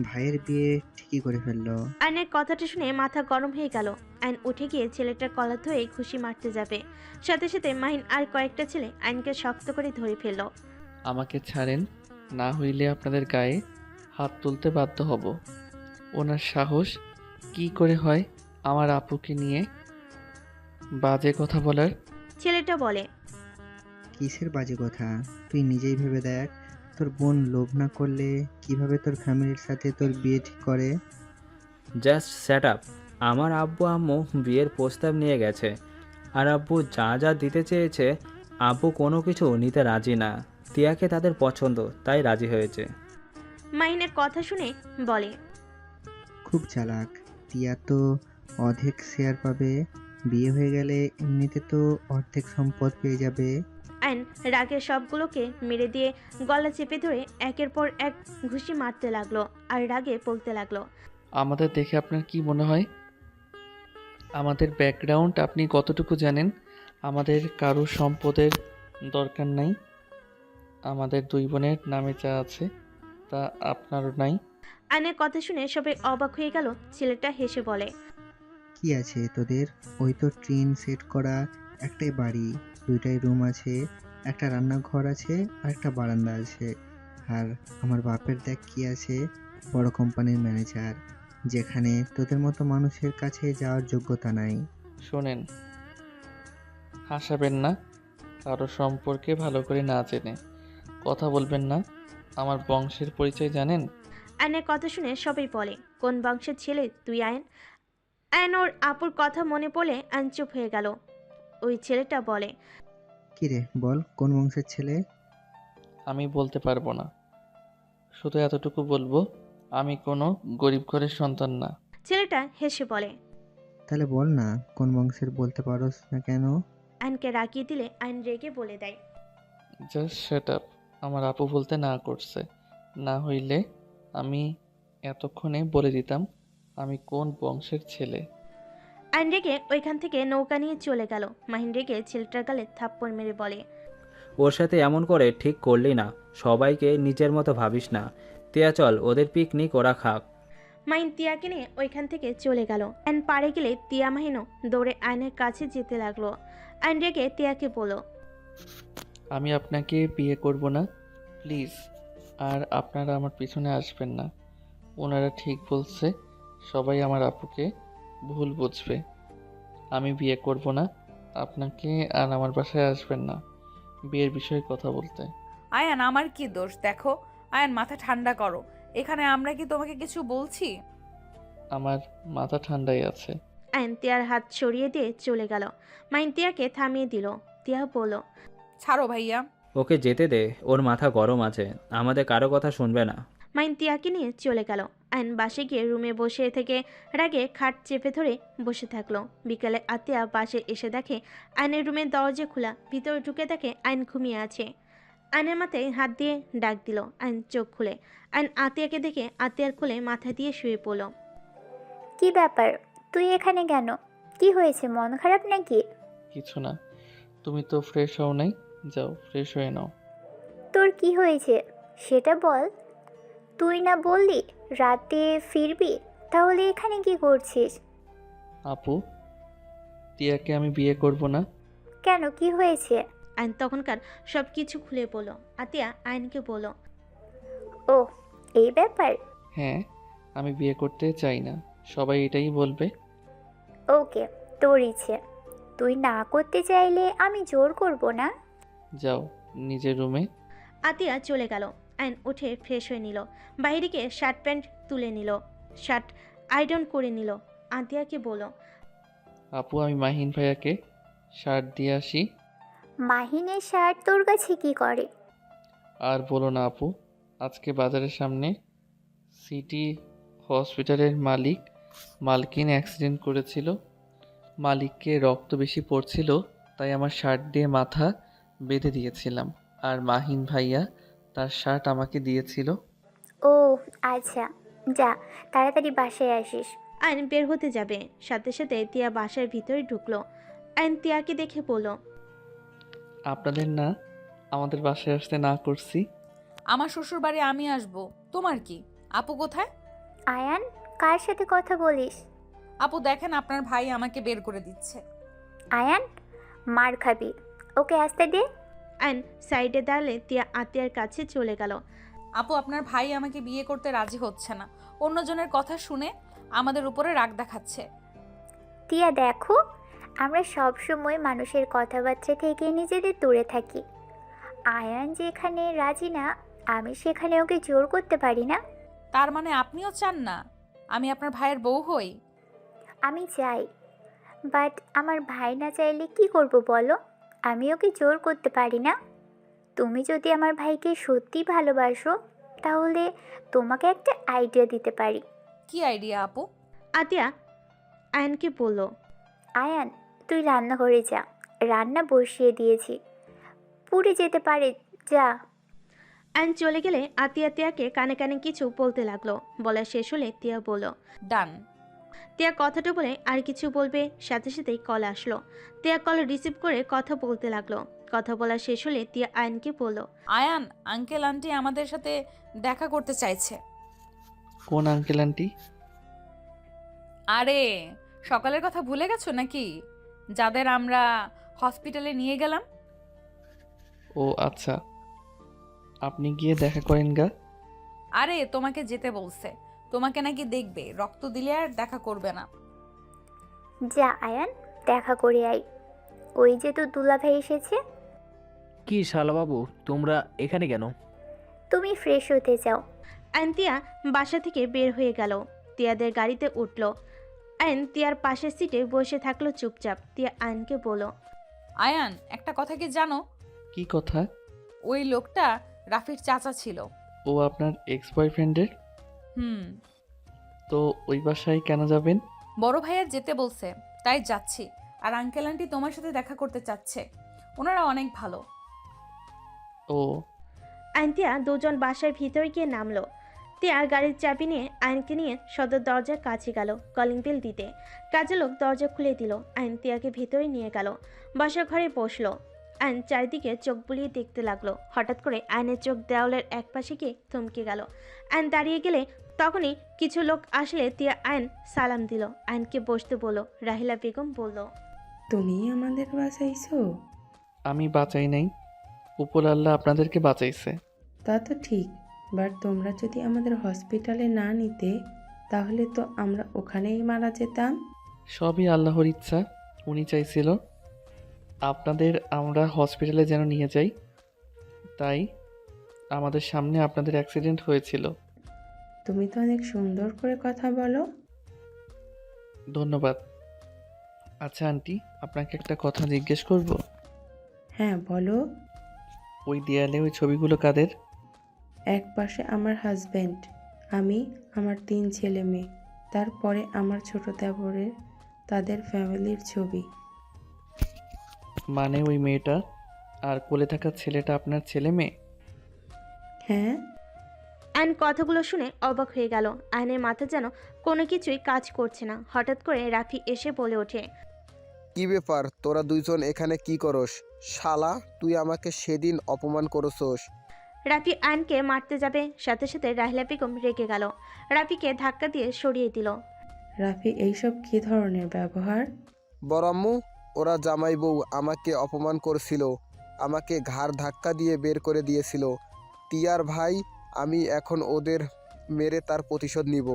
ভাইয়ের বিয়ে ঠিকই করে ফেললো। আয়নের কথাটা শুনে মাথা গরম হয়ে গেল। আইন উঠে গিয়ে ছেলেটার কলার ধরে খুশি মারতে যাবে, সাথে সাথে মাহিন আর কয়েকটা ছেলে আইনকে শক্ত করে ধরে ফেলল। আমাকে ছাড়েন, না হইলে আপনাদের গায়ে হাত তুলতে বাধ্য হব। ওনার সাহস কি করে হয় আমার আপুকে নিয়ে বাজে কথা বলার? ছেলেটা বলে, কিসের বাজে কথা? তুই নিজেই ভেবে দেখ, তোর বোন লোভ না করলে কিভাবে তোর ফ্যামিলির সাথে তোর বিয়ে ঠিক করে? Just set up. আমার আব্বু আম্মু বিয়ের প্রস্তাব নিয়ে গেছে, আর আব্বু যা যা দিতে চেয়েছে আব্বু কোনো কিছু নিতে রাজি না। তিয়াকে তাদের পছন্দ, তাই রাজি হয়েছে। মাহিনের কথা শুনে বলে, খুব চালাক। তিয়া তো অর্ধেক শেয়ার পাবে, বিয়ে হয়ে গেলে এমনিতে তো অর্ধেক সম্পদ পেয়ে যাবে। আইন রাগে সবগুলোকে মেরে দিয়ে গলা চেপে ধরে একের পর এক ঘুষি মারতে লাগলো আর রাগে বলতে লাগলো, আমাদের দেখে আপনার কি মনে হয়? আমাদের ব্যাকগ্রাউন্ড আপনি কতটুকু জানেন? আমাদের কারো সম্পদের দরকার নাই। আমাদের দুই বোনের নামে যা আছে তা আপনারও নাই। আইনের কথা শুনে সবাই অবাক হয়ে গেল। ছেলেটা হেসে বলে, কি আছে তোদের? ওই তো টিন সেট করা একটাই বাড়ি, দুইটাই রুম আছে, একটা রান্নাঘর আছে আর একটা বারান্দা আছে। আর আমার বাপের দেখ কি আছে, বড় কোম্পানির ম্যানেজার, যেখানে তোদের মতো মানুষের কাছে যাওয়ার যোগ্যতা নাই। শোনেন, হাসাবেন না, কারো সম্পর্কে ভালো করে না জেনে কথা বলবেন না। আমার বংশের পরিচয় জানেন? আয়নের কথা শুনে সবাই বলে, কোন বংশের ছেলে তুই আয়ন? আয়ন ওর আপুর কথা মনে পড়লে আইন চুপ হয়ে গেল। ওই ছেলেটা বলে, কি রে বল, কোন বংশের ছেলে? আমি বলতে পারবো না, শুধু এতটুকু বলবো, আমি কোনো গরিব ঘরের সন্তান না। ছেলেটা হেসে বলে, তাহলে বল না কোন বংশের, বলতে পারোস না কেন? আইনকে রাগিয়ে দিলে আইন রেগে বলে দেয়, জাস্ট শাট আপ। আমার আপু বলতে না করছে, না হইলে আমি এতক্ষণে বলে দিতাম আমি কোন বংশের ছেলে। আইন রেগে ওইখান থেকে নৌকা নিয়ে চলে গেল। মাহিন রেগে ছেলেটার গালে থাপ্পড় মেরে বলে, ওর সাথে এমন করে ঠিক করলি না। সবাইকে নিজের মতো ভাবিস না। তিয়া চল, ওদের পিকনিক ওরা খাক। মাহিন তিয়াকে নিয়ে ওইখান থেকে চলে গেল। আইন পাড়ে গেলে তিয়া মাহিনও দৌড়ে আইনের কাছে যেতে লাগলো। আইন রেগে তিয়াকে বলল, আমি আপনাকে বিয়ে করব না, প্লিজ। আর আপনারা আমার পিছনে আসবেন না। ওনারা ঠিক বলছে, সবাই আমার আপুকে ভুল বুঝবে। আমি বিয়ে করব না, আপনাকে আর আমার বাসায় আসবেন না বিয়ের বিষয়ে কথা বলতে। আয়ান, আমার কি দোষ? দেখো আয়ান, মাথা ঠান্ডা করো। এখানে আমরা কি তোমাকে কিছু বলছি? আমার মাথা ঠান্ডাই আছে। আইন তিয়ার হাত সরিয়ে দিয়ে চলে গেল। মাহিন তিয়াকে থামিয়ে দিল। তিয়া বলল, ছাড়ো ভাইয়া। ওকে যেতে দে, ওর মাথা গরম আছে, আমাদের কারো কথা শুনবে না। মাহিন তিয়াকে নিয়ে চলে গেল। আইন বাসে গিয়ে রুমে বসে থেকে রাগে খাট চেপে ধরে বসে থাকলো। বিকালে আতিয়া বাসে এসে দেখে আইনের রুমের দরজা খোলা। ভিতরে ঢুকে দেখে আইন ঘুমিয়ে আছে। আইনের মাথায় হাত দিয়ে ডাক দিল। আইন চোখ খুলে আইন আতিয়াকে দেখে আতিয়ার কোলে মাথা দিয়ে শুয়ে পড়ল। কি ব্যাপার, তুই এখানে কেন? কি হয়েছে, মন খারাপ নাকি? কিছু না, তুমি তো ফ্রেশ হও নাই, যাও ফ্রেশ হয়ে নাও। তোর কি হয়েছে সেটা বল। তুই না বললি রাতে ফিরবি, তাহলে এখানে কি করছিস? আপু, টিয়াকে আমি বিয়ে করব না। কেন, কি হয়েছে? আইন তখনকার সব কিছু খুলে বলল। আতিয়া আইনকে বলল, ও এই ব্যাপার। হ্যাঁ, আমি বিয়ে করতে চাই না, সবাই এটাই বলবে। ওকে, তোর ইচ্ছে। তুই না করতে চাইলে আমি জোর করব না। যাও নিজের রুমে। আতিয়া চলে গেল। আয়ন উঠে ফ্রেশ হয়ে নিল, বাইরে গিয়ে শার্ট প্যান্ট তুলে নিল, শার্ট আয়রন করে নিল। আতিয়াকে বলল, আপু আমি মাহিন ভাইয়াকে শার্ট দিয়ে আসি। মাহিনের শার্ট তোর কাছে কি করে? আর বলো না আপু, আজকে বাজারের সামনে সিটি হসপিটালের মালকিন অ্যাক্সিডেন্ট করেছিল। মালিককে রক্ত বেশি পড়ছিল, তাই আমার শার্ট দিয়ে মাথা বেঁধে দিয়েছিলাম, আর মাহিন ভাইয়া তার শার্ট আমাকে দিয়েছিল। ও আচ্ছা, যা তাড়াতাড়ি বাসায় আসিস। আয়ন বের হতে যাবে, সাথে সাথে তিয়া বাসার ভিতরে ঢুকলো। আয়ন তিয়াকে দেখে বলল, আপনাদের না আমাদের বাসায় আসতে না করছি? আমার শ্বশুর বাড়ি আমি আসবো, তোমার কি? আপু কোথায়? আয়ান, কার সাথে কথা বলিস? আপু দেখেন আপনার ভাই আমাকে বের করে দিচ্ছে। আয়ান, মার খাবি, ওকে আসতে দে। আয়ন সাইডে দাঁড়ালে তিয়া আতিয়ার কাছে চলে গেল। আপু আপনার ভাই আমাকে বিয়ে করতে রাজি হচ্ছে না, অন্যজনের কথা শুনে আমাদের উপরে রাগ দেখাচ্ছে। তিয়া দেখো, আমরা সব সময় মানুষের কথাবার্তা থেকে নিজেদের দূরে থাকি। আয়ান যেখানে রাজি না, আমি সেখানে ওকে জোর করতে পারি না। তার মানে আপনিও চান না আমি আপনার ভাইয়ের বউ হই? আমি চাই, বাট আমার ভাই না চাইলে কি করব বলো? আমি ওকে জোর করতে পারি না। তুমি যদি আমার ভাইকে সত্যি ভালোবাসো, তাহলে তোমাকে একটা আইডিয়া দিতে পারি। কি আইডিয়া আপু? আতিয়া আয়নকে বলল, আয়ান, তুই রান্নাঘরে যা, রান্না বসিয়ে দিয়েছি, পুড়ে যেতে পারে, যা। আয়ন চলে গেলে আতিয়া তিয়াকে কানে কানে কিছু বলতে লাগলো। বলা শেষ হলে তিয়া বলল, ডান। তিয়া কথাটা বলে আর কিছু বলবে, সাথে সাথেই কল আসলো। তিয়া কল রিসিভ করে কথা বলতে লাগলো। কথা বলা শেষ হলে তিয়া আয়নকে বলল, আয়ান, আঙ্কেল আন্টি আমাদের সাথে দেখা করতে চাইছে। কোন আঙ্কেল আন্টি? আরে সকালের কথা ভুলে গেছো নাকি? যাদের আমরা হসপিটালে নিয়ে গেলাম। ও আচ্ছা, আপনি গিয়ে দেখা করেন গা। আরে তোমাকে যেতে বলছে, তোমাকে নাকি দেখবে, রক্ত দিলে আর দেখা করবে না। যা আয়ান, দেখা করে আই। ওই যে তোর দুলাভাই এসেছে। কি শালাবাবু, তোমরা এখানে কেন? তুমি ফ্রেশ হতে যাও। আয়ন তিয়া বাসা থেকে বের হয়ে গেল। তিয়াদের গাড়িতে উঠল। আয়ন তিয়ার পাশের সিটে বসে থাকলো চুপচাপ। তিয়া আয়নকে বলল, আয়ান, একটা কথা কি জানো? কি কথা? ওই লোকটা রাফির চাচা ছিল। ও আপনার এক্স বয়ফ্রেন্ডের? হুম। তো ওই বাসায় কেন যাবেন? বড় ভাইয়া যেতে বলছে, তাই যাচ্ছি। আর আঙ্কেল আন্টি তোমার সাথে দেখা করতে চাচ্ছে, ওনারা অনেক ভালো। ও। আয়ন তিয়া দুজন বাসার ভিতরে গিয়ে নামলো। তিয়া গাড়ির চাবি নিয়ে আয়নকে নিয়ে সদর দরজার কাছে গেল কলিং বেল দিতে। কাজের লোক দরজা খুলে দিল। আয়ন তিয়াকে ভিতরে নিয়ে গেল, বসার ঘরে বসলো। আয়ন চারিদিকে চোখ বুলিয়ে দেখতে লাগলো। হঠাৎ করে আয়নের চোখ দেওয়ালের এক পাশে গিয়ে থমকে গেল। আয়ন দাঁড়িয়ে গেলে তখনই কিছু লোক আসলে তিয়া আয়ন সালাম দিল। আয়নকে বসতে বলল। রাহিলা বেগম বলল, তুমি আমাদের বাঁচাইছো? আমি বাঁচাই নাই, উপর আল্লাহ আপনাদেরকে বাঁচাইছে। তা তো ঠিক, বাট তোমরা যদি আমাদের হসপিটালে না নিতে, তাহলে তো আমরা ওখানেই মারা যেতাম। সবই আল্লাহর ইচ্ছা, উনি চাইছিল আপনাদের আমরা হসপিটালে যেন নিয়ে যাই, তাই আমাদের সামনে আপনাদের অ্যাক্সিডেন্ট হয়েছিল। তুমি তো অনেক সুন্দর করে কথা বলো। ধন্যবাদ। আচ্ছা আন্টি, আপনাকে একটা কথা জিজ্ঞেস করব? হ্যাঁ বলো। ওই দেয়ালে ওই ছবিগুলো কাদের? এক পাশে আমার হাজব্যান্ড, আমি, আমার 3 ছেলে মেয়ে, তারপরে আমার ছোট দেবরের, তাদের ফ্যামিলির ছবি। মানে ওই মেয়েটা আর কোলে থাকা ছেলেটা আপনার ছেলে মেয়ে? হ্যাঁ। আয়ন কথাগুলো শুনে অবাক হয়ে গেল। আয়নের মাথা যেন কোনো কিছুই কাজ করছে না। হঠাৎ করে রাফি এসে বলে ওঠে, কি ব্যাপার, তোরা দুইজন এখানে কি করস? শালা, তুই আমাকে সেদিন অপমান করছস। রাফি আয়নকে মারতে যাবে, সাথে সাথে রাহিলা বেগম রেগে গেল। রাফিকে ধাক্কা দিয়ে সরিয়ে দিল। রাফি, এইসব কি ধরনের ব্যবহার? বড় আম্মু, ওরা জামাই বউ আমাকে অপমান করছিল, আমাকে ঘাড় ধাক্কা দিয়ে বের করে দিয়েছিল। টিয়ার ভাই, আমি এখন ওদের মেরে তার প্রতিশোধ নিব।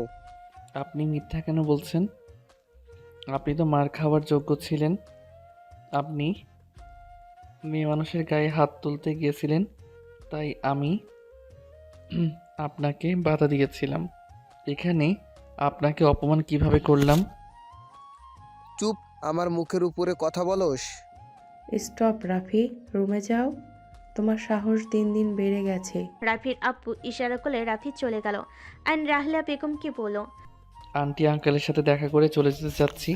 আপনি মিথ্যা কেন বলছেন? আপনি তো মার খাওয়ার যোগ্য ছিলেন। আপনি মেয়ে মানুষের গায়ে হাত তুলতে গিয়েছিলেন, তাই আমি আপনাকে বাধা দিয়েছিলাম। এখানে আপনাকে অপমান কিভাবে করলাম? চুপ, আমার মুখের উপরে কথা বলোস। স্টপ রাফি, রুমে যাও। তোমার সাহস দিন দিন বেড়ে গেছে। রাফির আব্বু ইশারা করলে রাফি চলে গেল। আইন রাহলা বেগমকে বলল, আন্টি আঙ্কেলের সাথে দেখা করে চলে যেতে চাচ্ছি।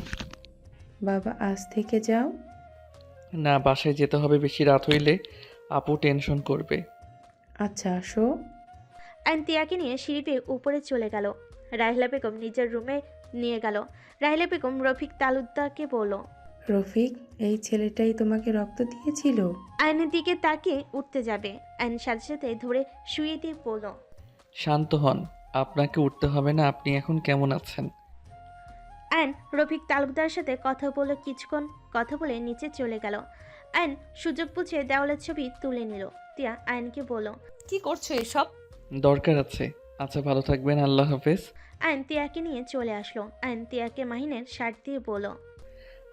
বাবা আজ থেকে যাও। না, বাসায় যেতে হবে, বেশি রাত হইলে আপু টেনশন করবে। আচ্ছা আসো। আইন তিয়াকে নিয়ে সিঁড়ি বেয়ে উপরে চলে গেল। রাহিলা বেগম নিজের রুমে নিয়ে গেল। রাহিলা বেগম রফিক তালুকদারকে বলল, রফিক, এই ছেলেটাই তোমাকে রক্ত দিয়েছিল? আইনের দিকে তাকিয়ে উঠতে যাবে, আইন সাথে সাথে ধরে শুয়ে দিয়ে বলল, শান্ত হন, আপনাকে উঠতে হবে না। আপনি এখন কেমন আছেন? আইন রফিক তালুকদারের সাথে কথা বলে কিছুক্ষণ কথা বলে নিচে চলে গেল। আইন সুযোগ বুঝে দেওয়ালের ছবি তুলে নিল। তিয়া আইনকে বলল, কি করছো এসব? দরকার আছে। আচ্ছা, ভালো থাকবেন, আল্লাহ হাফেজ। আইন তিয়াকে নিয়ে চলে আসলো। আইন তিয়াকে মাহিনের শার্ট দিয়ে বলল,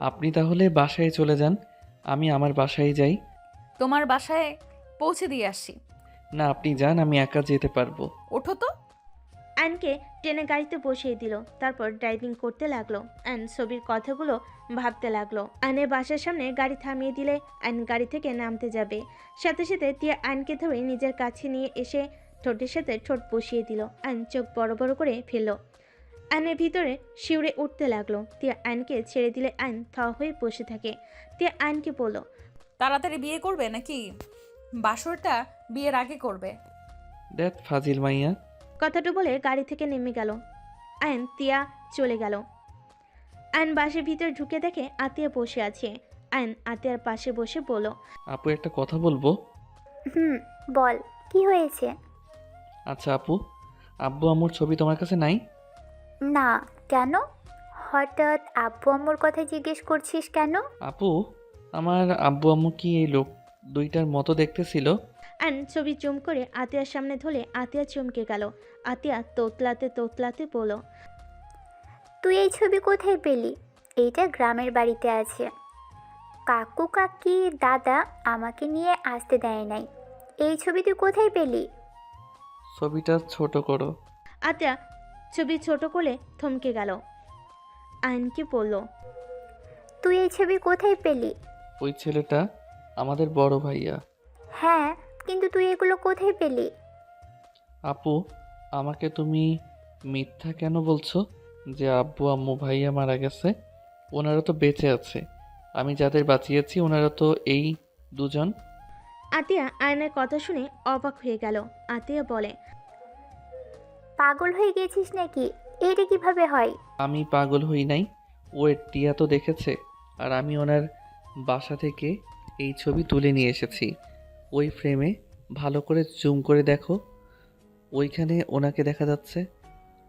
আপনি তাহলে বাসায় চলে যান, আমি আমার বাসায় যাই। তোমার বাসায় পৌঁছে দিয়ে আসছি। না, আপনি যান, আমি একা যেতে পারবো। ওঠো তো। আইনকে ট্রেনে গাড়িতে বসিয়ে দিল। তারপর ড্রাইভিং করতে লাগলো। আইন ছবির কথাগুলো ভাবতে লাগলো। আইনের বাসার সামনে গাড়ি থামিয়ে দিলে আইন গাড়ি থেকে নামতে যাবে। সাথে সাথে তিয়া আইনকে ধরে নিজের কাছে নিয়ে এসে ঠোঁটের সাথে ঠোঁট বসিয়ে দিল। আইন চোখ বড় বড় করে ফেলল। আইনের ভিতরে শিউরে উঠতে লাগলো। তিয়া আইনকে ছেড়ে দিলে আইন থ হয়ে বসে থাকে। তিয়া আইনকে বলল, তাড়াতাড়ি বিয়ে করবে নাকি বাসরটা বিয়ের আগে করবে? দেখ ফাজিল মাইয়া। কথাটা বলে গাড়ি থেকে নেমে গেল। আইন তিয়া চলে গেল। আইন বাসের ভিতরে ঢুকে দেখে আতিয়া বসে আছে। আইন আতিয়ার পাশে বসে বলল, আপু, একটা কথা বলবো? বল, কি হয়েছে? আচ্ছা আপু, আব্বু আম্মুর ছবি তোমার কাছে নাই? না, কেন? হঠাৎ আব্বু আম্মুর কথা জিজ্ঞেস করছিস কেন? আপু, আমার আব্বু আম্মু কি এই লোক দুইটার মতো দেখতে ছিল? আইন ছবি জুম করে আতিয়ার সামনে ধরে আতিয়া চমকে গেল। আতিয়া তোতলাতে তোতলাতে বলল, তুই এই ছবি কোথায় পেলি? এইটা গ্রামের বাড়িতে আছে। কাকু কাকি দাদা আমাকে নিয়ে আসতে দেয় নাই। এই ছবি তুই কোথায় পেলি? ছবিটা ছোট করো। আতিয়া ছবি ছোট করে থমকে গেল। আইনকে বলল, তুই এই ছবি কোথায় পেলি? ওই ছেলেটা আমাদের বড় ভাইয়া। হ্যাঁ, কিন্তু তুই এগুলো কোথায় পেলি? আপু, আমাকে তুমি মিথ্যা কেন বলছো যে আব্বু আম্মু ভাইয়া মারা গেছে? ওনারা তো বেঁচে আছে। আমি যাদের বাঁচিয়েছি ওনারা তো এই দুজন। আতিয়া আয়নের কথা শুনে অবাক হয়ে গেল। আতিয়া বলে, পাগল হয়ে গেছিস নাকি? এটা কিভাবে হয়? আমি পাগল হই নাই। ও টিয়া তো দেখেছে, আর আমি ওনার বাসা থেকে এই ছবি তুলে নিয়ে এসেছি। ওই ফ্রেমে ভালো করে জুম করে দেখো, ওইখানে ওনাকে দেখা যাচ্ছে,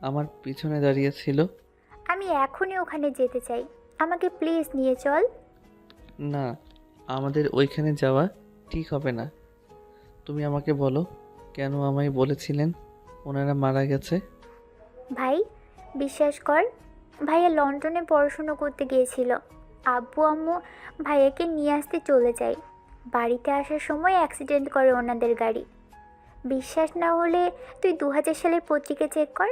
আমার পিছনে দাঁড়িয়েছিল। আমি এখনই ওখানে যেতে চাই, আমাকে প্লিজ নিয়ে চল। না, আমাদের ওইখানে যাওয়া ঠিক হবে না। তুমি আমাকে বলো, কেন আমায় বলেছিলেন ওনারা মারা গেছে? ভাই, বিশ্বাস কর, ভাইয়া লন্ডনে পড়াশুনো করতে গিয়েছিল। আব্বু আম্মু ভাইয়াকে নিয়ে আসতে চলে যায়। বাড়িতে আসার সময় অ্যাক্সিডেন্ট করে ওনাদের গাড়ি। বিশ্বাস না হলে তুই 2000 সালের পত্রিকা চেক কর,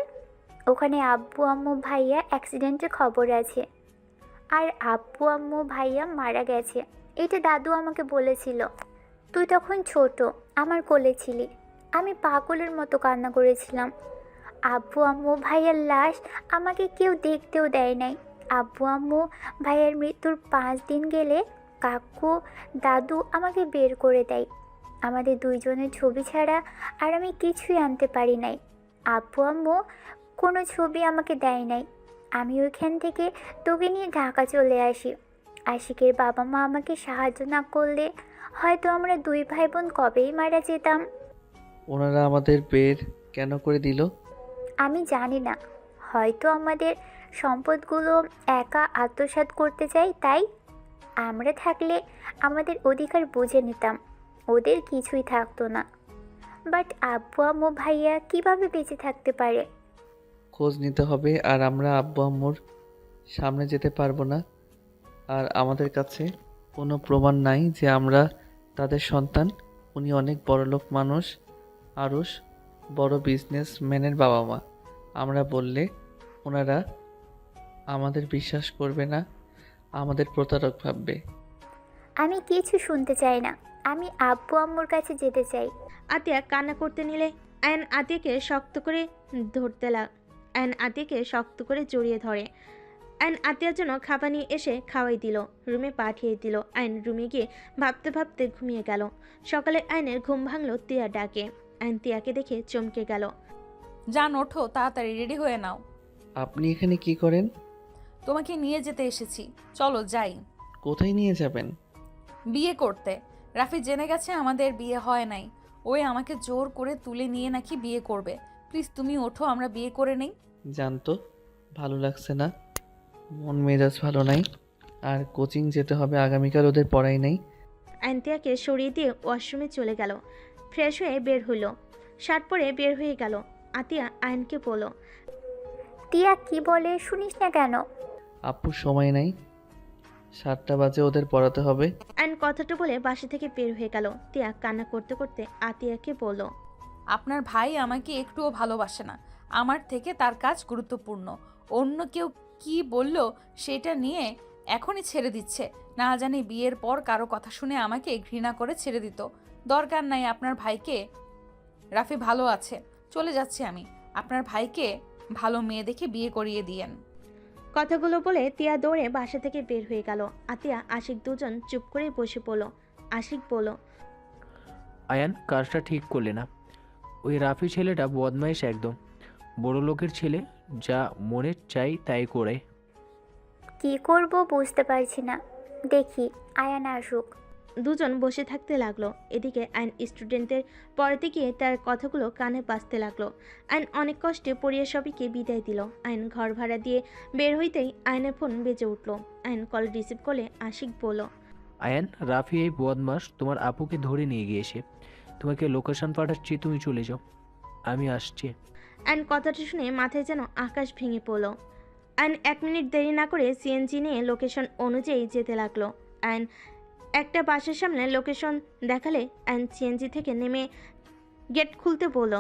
ওখানে আব্বু আম্মু ভাইয়া অ্যাক্সিডেন্টের খবর আছে। আর আব্বু আম্মু ভাইয়া মারা গেছে, এটা দাদু আমাকে বলেছিল। তুই তখন ছোট, আমার কোলে ছিলি। আমি পাগলের মতো কান্না করেছিলাম। আব্বু আম্মু ভাইয়ার লাশ আমাকে কেউ দেখতেও দেয় নাই। আব্বু আম্মু ভাইয়ার মৃত্যুর 5 দিন গেলে কাকু দাদু আমাকে বের করে দেয়। আমাদের দুইজনের ছবি ছাড়া আর আমি কিছুই আনতে পারি নাই। আব্বু আম্মু কোনো ছবি আমাকে দেয় নাই। আমি ওইখান থেকে তোকে নিয়ে ঢাকা চলে আসি। আশিকের বাবা মা আমাকে সাহায্য না করলে হয়তো আমরা 2 ভাই বোন কবেই মারা যেতাম। ওনারা আমাদের বের কেন করে দিল? আমি জানি না, হয়তো আমাদের সম্পদগুলো একা আত্মসাৎ করতে চাই, তাই। আমরা থাকলে আমাদের অধিকার বুঝে নিতাম, ওদের কিছুই থাকতো না। বাট আব্বু আম্মু ভাইয়া কিভাবে বেঁচে থাকতে পারে? খোঁজ নিতে হবে, আর আমরা আব্বু আম্মুর সামনে যেতে পারবো না। আর আমাদের কাছে কোনো প্রমাণ নাই যে আমরা তাদের সন্তান। উনি অনেক বড়লোক মানুষ, আরুষ বড় বিজনেসম্যানের বাবা মা। আমরা বললে ওনারা আমাদের বিশ্বাস করবে না, আমাদের প্রতারক ভাববে। আমি কিছু শুনতে চাই না, আমি আব্বু আম্মুর কাছে যেতে চাই। আতিয়া কান্না করতে নিলে আয়ান আতিয়াকে শক্ত করে জড়িয়ে ধরে। আয়ন আতিয়ার জন্য খাবার নিয়ে এসে খাওয়াই দিল, রুমে পাঠিয়ে দিল। আয়ন রুমে গিয়ে ভাবতে ভাবতে ঘুমিয়ে গেল। সকালে আয়নের ঘুম ভাঙলো তিয়া ডাকে। আয়ন তিয়াকে দেখে চমকে গেল। যান, ওঠো, তাড়াতাড়ি রেডি হয়ে নাও। আপনি এখানে কি করেন? তোমাকে নিয়ে যেতে এসেছি, চলো যাই। কোথায় নিয়ে যাবেন? বিয়ে করতে। রাফি জেনে গেছে আমাদের বিয়ে হয় নাই। ওই আমাকে জোর করে তুলে নিয়ে নাকি বিয়ে করবে। প্লিজ তুমি ওঠো, আমরা বিয়ে করে নেই। জানতো ভালো লাগছে না, মন মেজাজ ভালো নাই, আর কোচিং যেতে হবে আগামীকাল, ওদের পড়াই নাই। আয়ন তিয়াকে সরিয়ে দিয়ে ওয়াশরুমে চলে গেল। ফ্রেশ হয়ে বের হইল, শার্ট পরে বের হয়ে গেল। আতিয়া আয়নকে বলল, টিয়া কি বলে শুনিস না কেন? আপুর সময় নাই, 7টা বাজে ওদের পড়াতে হবে। আয়ন কথাটা বলে বাসা থেকে বের হয়ে গেল। তিয়া কান্না করতে করতে আতিয়াকে বলল, আপনার ভাই আমাকে একটুও ভালোবাসে না। আমার থেকে তার কাজ গুরুত্বপূর্ণ। অন্য কেউ কি বলল সেটা নিয়ে এখনই ছেড়ে দিচ্ছে। না জানি বিয়ের পর কারো কথা শুনে আমাকে ঘৃণা করে ছেড়ে দিত। দরকার নাই আপনার ভাইকে। রাফি ভালো আছে, চলে যাচ্ছি আমি। আপনার ভাইকে ভালো মেয়ে দেখে বিয়ে করিয়ে দিয়েন। কথাগুলো বলে তিয়া দৌড়ে বাসা থেকে বের হয়ে গেল। আতিয়া আশিক দুজন চুপ করে বসে পড়ল। আশিক বলল, আয়ান, কাজটা ঠিক করলে না। ওই রাফি ছেলেটা বদমাইশ একদম, বড় লোকের ছেলে, যা মনে চাই তাই করে। কি করব বুঝতে পারছি না, দেখি আয়ান আসুক। দুজন বসে থাকতে লাগলো। এদিকে আইন স্টুডেন্টদের পড়াতে গিয়ে তার কথাগুলো কানে বাজতে লাগলো। আইন অনেক কষ্টে পড়িয়ে সবাইকে বিদায় দিল। আইন ঘর ভাড়া দিয়ে বের হইতেই আইনের ফোন বেজে উঠলো। আইন কল রিসিভ করলে আশিক বলল, আয়ান, রাফি এই বদমাস তোমার আপুকে ধরে নিয়ে গিয়েছে। তোমাকে লোকেশন পাঠাচ্ছি, তুমি চলে যাও, আমি আসছি। আইন কথাটা শুনে মাথায় যেন আকাশ ভেঙে পড়ল। আইন 1 মিনিট দেরি না করে সিএনজি নিয়ে লোকেশন অনুযায়ী যেতে লাগলো। আইন একটা বাসার সামনে লোকেশন দেখালে আইন সিএনজি থেকে নেমে গেট খুলতে বলল।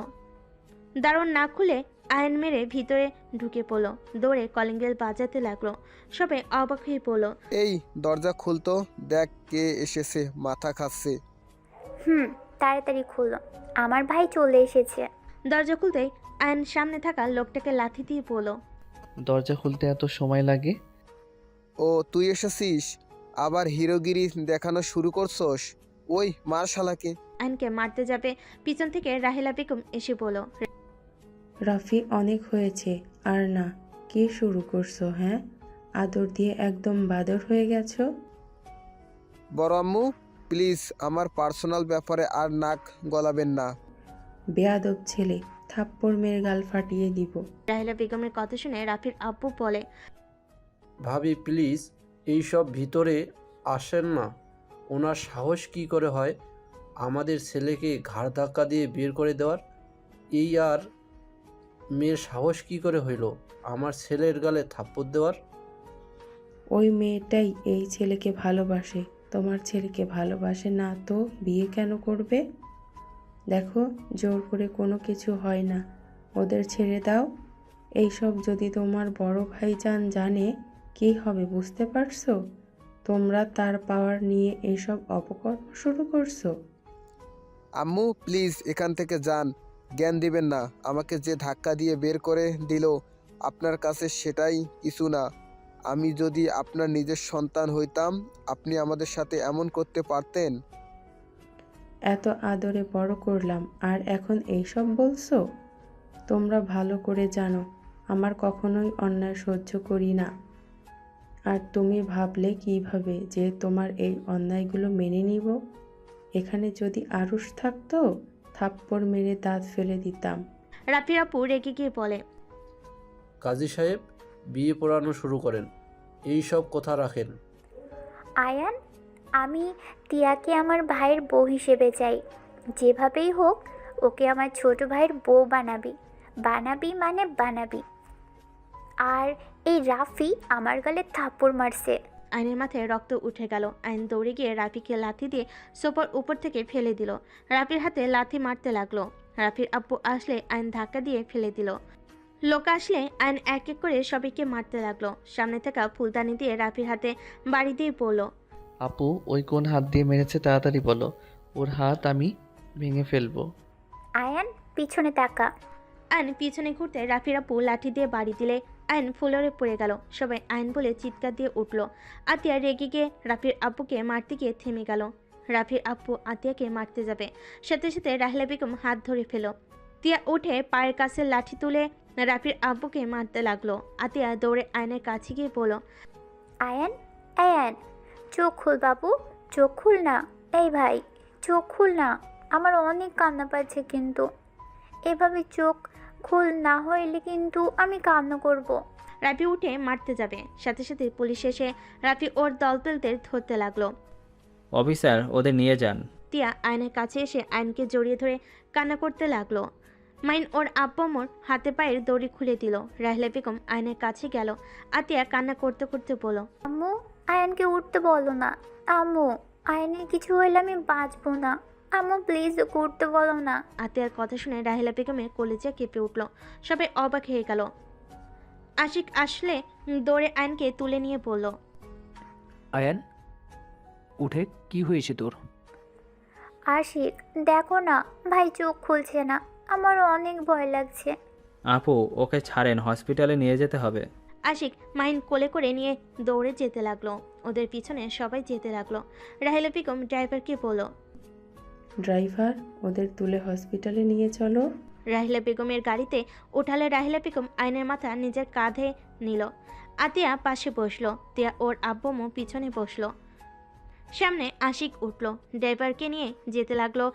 দারোয়ান না খুলে আইন মেরে ভিতরে ঢুকে পড়ল। দৌড়ে কলিং বেল বাজাতে লাগলো। সবাই অবাক হয়ে পড়ল। এই দরজা খুলতো, দেখ কে এসেছে, মাথা খাচ্ছে। তাড়াতাড়ি খুলো, আমার ভাই চলে এসেছে। দরজা খুলতেই আইন সামনে থাকা লোকটাকে লাথি দিয়ে বলল, দরজা খুলতে এত সময় লাগে? ও তুই এসেছিস, আবার হিরোগিরি দেখানো শুরু করছস? ওই মার শালাকে। আইনকে মারতে যাবে, পিছন থেকে রাহেলা বেগম এসে বলল, রাফি, অনেক হয়েছে আর না। কি শুরু করছো? হ্যাঁ, আদর দিয়ে একদম বাদর হয়ে গেছো। বড় আম্মু, প্লিজ আমার পার্সোনাল ব্যাপারে আর নাক গলাবেন না। বেয়াদব ছেলে, থাপ্পড় মেরে গাল ফাটিয়ে দিব। রাহেলা বেগমের কথা শুনে রাফির আব্বু বলে, ভাবি প্লিজ এইসব ভিতরে আসেন না। ওনার সাহস কি করে হয় আমাদের ছেলেকে ঘাড় ধাক্কা দিয়ে বের করে দেওয়ার? এই আর মেয়ের সাহস কি করে হইল আমার ছেলের গালে থাপ্পড় দেওয়ার? ওই মেয়েটাই এই ছেলেকে ভালোবাসে, তোমার ছেলেকে ভালোবাসে না তো বিয়ে কেন করবে? দেখো, জোর করে কোনো কিছু হয় না, ওদের ছেড়ে দাও। এইসব যদি তোমার বড় ভাইজান জানে কি হবে বুঝতে পারছো? তোমরা তার পাওয়ার নিয়ে এইসব অপকর্ম শুরু করছো। আম্মু প্লিজ এখান থেকে যান, জ্ঞান দিবেন না। আমাকে যে ধাক্কা দিয়ে বের করে দিল আপনার কাছে সেটাই কিছু না। আমি যদি আপনার নিজের সন্তান হইতাম আপনি আমাদের সাথে এমন করতে পারতেন? এত আদরে বড় করলাম আর এখন এইসব বলছো? তোমরা ভালো করে জানো আমার কখনোই অন্যায় সহ্য করি না। আর তুমি ভাবলে কিভাবে যে তোমার এই অন্যায়গুলো মেনে নিব? এখানে যদি আরুষ থাকতো থাপ্পড় মেরে দাঁত ফেলে দিতাম। রাফির আপু রেগে গিয়ে বলে, কাজী সাহেব, বিয়ে পড়ানো শুরু করেন, এই সব কথা রাখেন। আয়ান, আমি টিয়াকে আমার ভাইয়ের বউ হিসেবে চাই। যেভাবেই হোক ওকে আমার ছোট ভাইয়ের বউ বানাবি, বানাবি মানে বানাবি। আর এই রাফি আমার গালে থাপ্পড় মারছে। আয়নের মাথায় রক্ত উঠে গেল। আয়ন দৌড়ে গিয়ে রাফিকে লাথি দিয়ে সোফার উপর থেকে ফেলে দিল। রাফির হাতে লাথি মারতে লাগলো। রাফির আব্বু আসলে আয়ন ধাক্কা দিয়ে ফেলে দিল। লোক আসলে আয়ন এক এক করে সবাইকে মারতে লাগলো। সামনে থাকা ফুলদানি দিয়ে রাফির হাতে বাড়ি দিয়ে পড়ল। আপু ওই কোন হাত দিয়ে মেরেছে তাড়াতাড়ি বলো, ওর হাত আমি ভেঙে ফেলবো। আয়ান পিছনে তাকা। আয়ন পিছনে ঘুরতে রাফির আব্বু লাঠি দিয়ে বাড়ি দিলে আয়ন ফ্লোরে পড়ে গেল। সবাই আয়ন বলে চিৎকার দিয়ে উঠল। আতিয়া রেগে গিয়ে রাফির আব্বুকে মারতে গিয়ে থেমে গেল। রাফির আব্বু আতিয়াকে মারতে যাবে, সাথে সাথে রাহেলা বেগম হাত ধরে ফেল। তিয়া উঠে পায়ের কাছে লাঠি তুলে রাফির আব্বুকে মারতে লাগলো। আতিয়া দৌড়ে আয়নের কাছে গিয়ে বলল, আয়ান আয়ান চোখ খুল বাবু, চোখ খুল না। এই ভাই চোখ খুল না, আমার অনেক কান্না পাচ্ছে, কিন্তু এভাবে চোখ খুল না হইলে কিন্তু আমি কান্না করব। রাফি উঠে মারতে যাবে, সাথে সাথে পুলিশ এসে রাফি ওর দলবেলদের ধরতে লাগলো। অফিসার ওদের নিয়ে যান। তিয়া আয়নের কাছে এসে আয়নকে জড়িয়ে ধরে কান্না করতে লাগলো। মাইন ওর আব্বাম্মুর হাতে পায়ের দড়ি খুলে দিল। রাহেলা বেগম আয়নের কাছে গেল। আতিয়া কান্না করতে করতে বলল, আম্মু আয়ানকে উঠতে বলো না। আম্মু আয়ানের কিছু হইলে আমি বাঁচবো না। আম্মু প্লিজ ওকে উঠতে বলো না। আতিয়ার কথা শুনে রাহেলা বেগমের কলেজা কেঁপে উঠল। সবাই অবাক হয়ে গেল। আশিক আসলে দৌড়ে আয়নকে তুলে নিয়ে বলল, আয়ান উঠে কি হয়েছে তোর? আশিক দেখো না, ভাই চোখ খুলছে না, আমার অনেক ভয় লাগছে। আপু ওকে ছাড়েন, হসপিটালে নিয়ে যেতে হবে। আশিক মাইন কোলে করে নিয়ে দৌড়ে যেতে লাগলো। ওদের পিছনে সবাই যেতে লাগলো। রাহেলা বেগম ড্রাইভারকে বলল, ড্রাইভার ওদের তুলে হসপিটালে নিয়ে চলো। রাহেলা বেগমের গাড়িতে উঠালে রাহেলা বেগম আয়নের মাথা নিজের কাঁধে নিল। আতিয়া পাশে বসলো। তিয়া ওর আব্বুমও পিছনে বসলো। সামনে আশিক উঠল, ড্রাইভারকে নিয়ে যেতে লাগলো।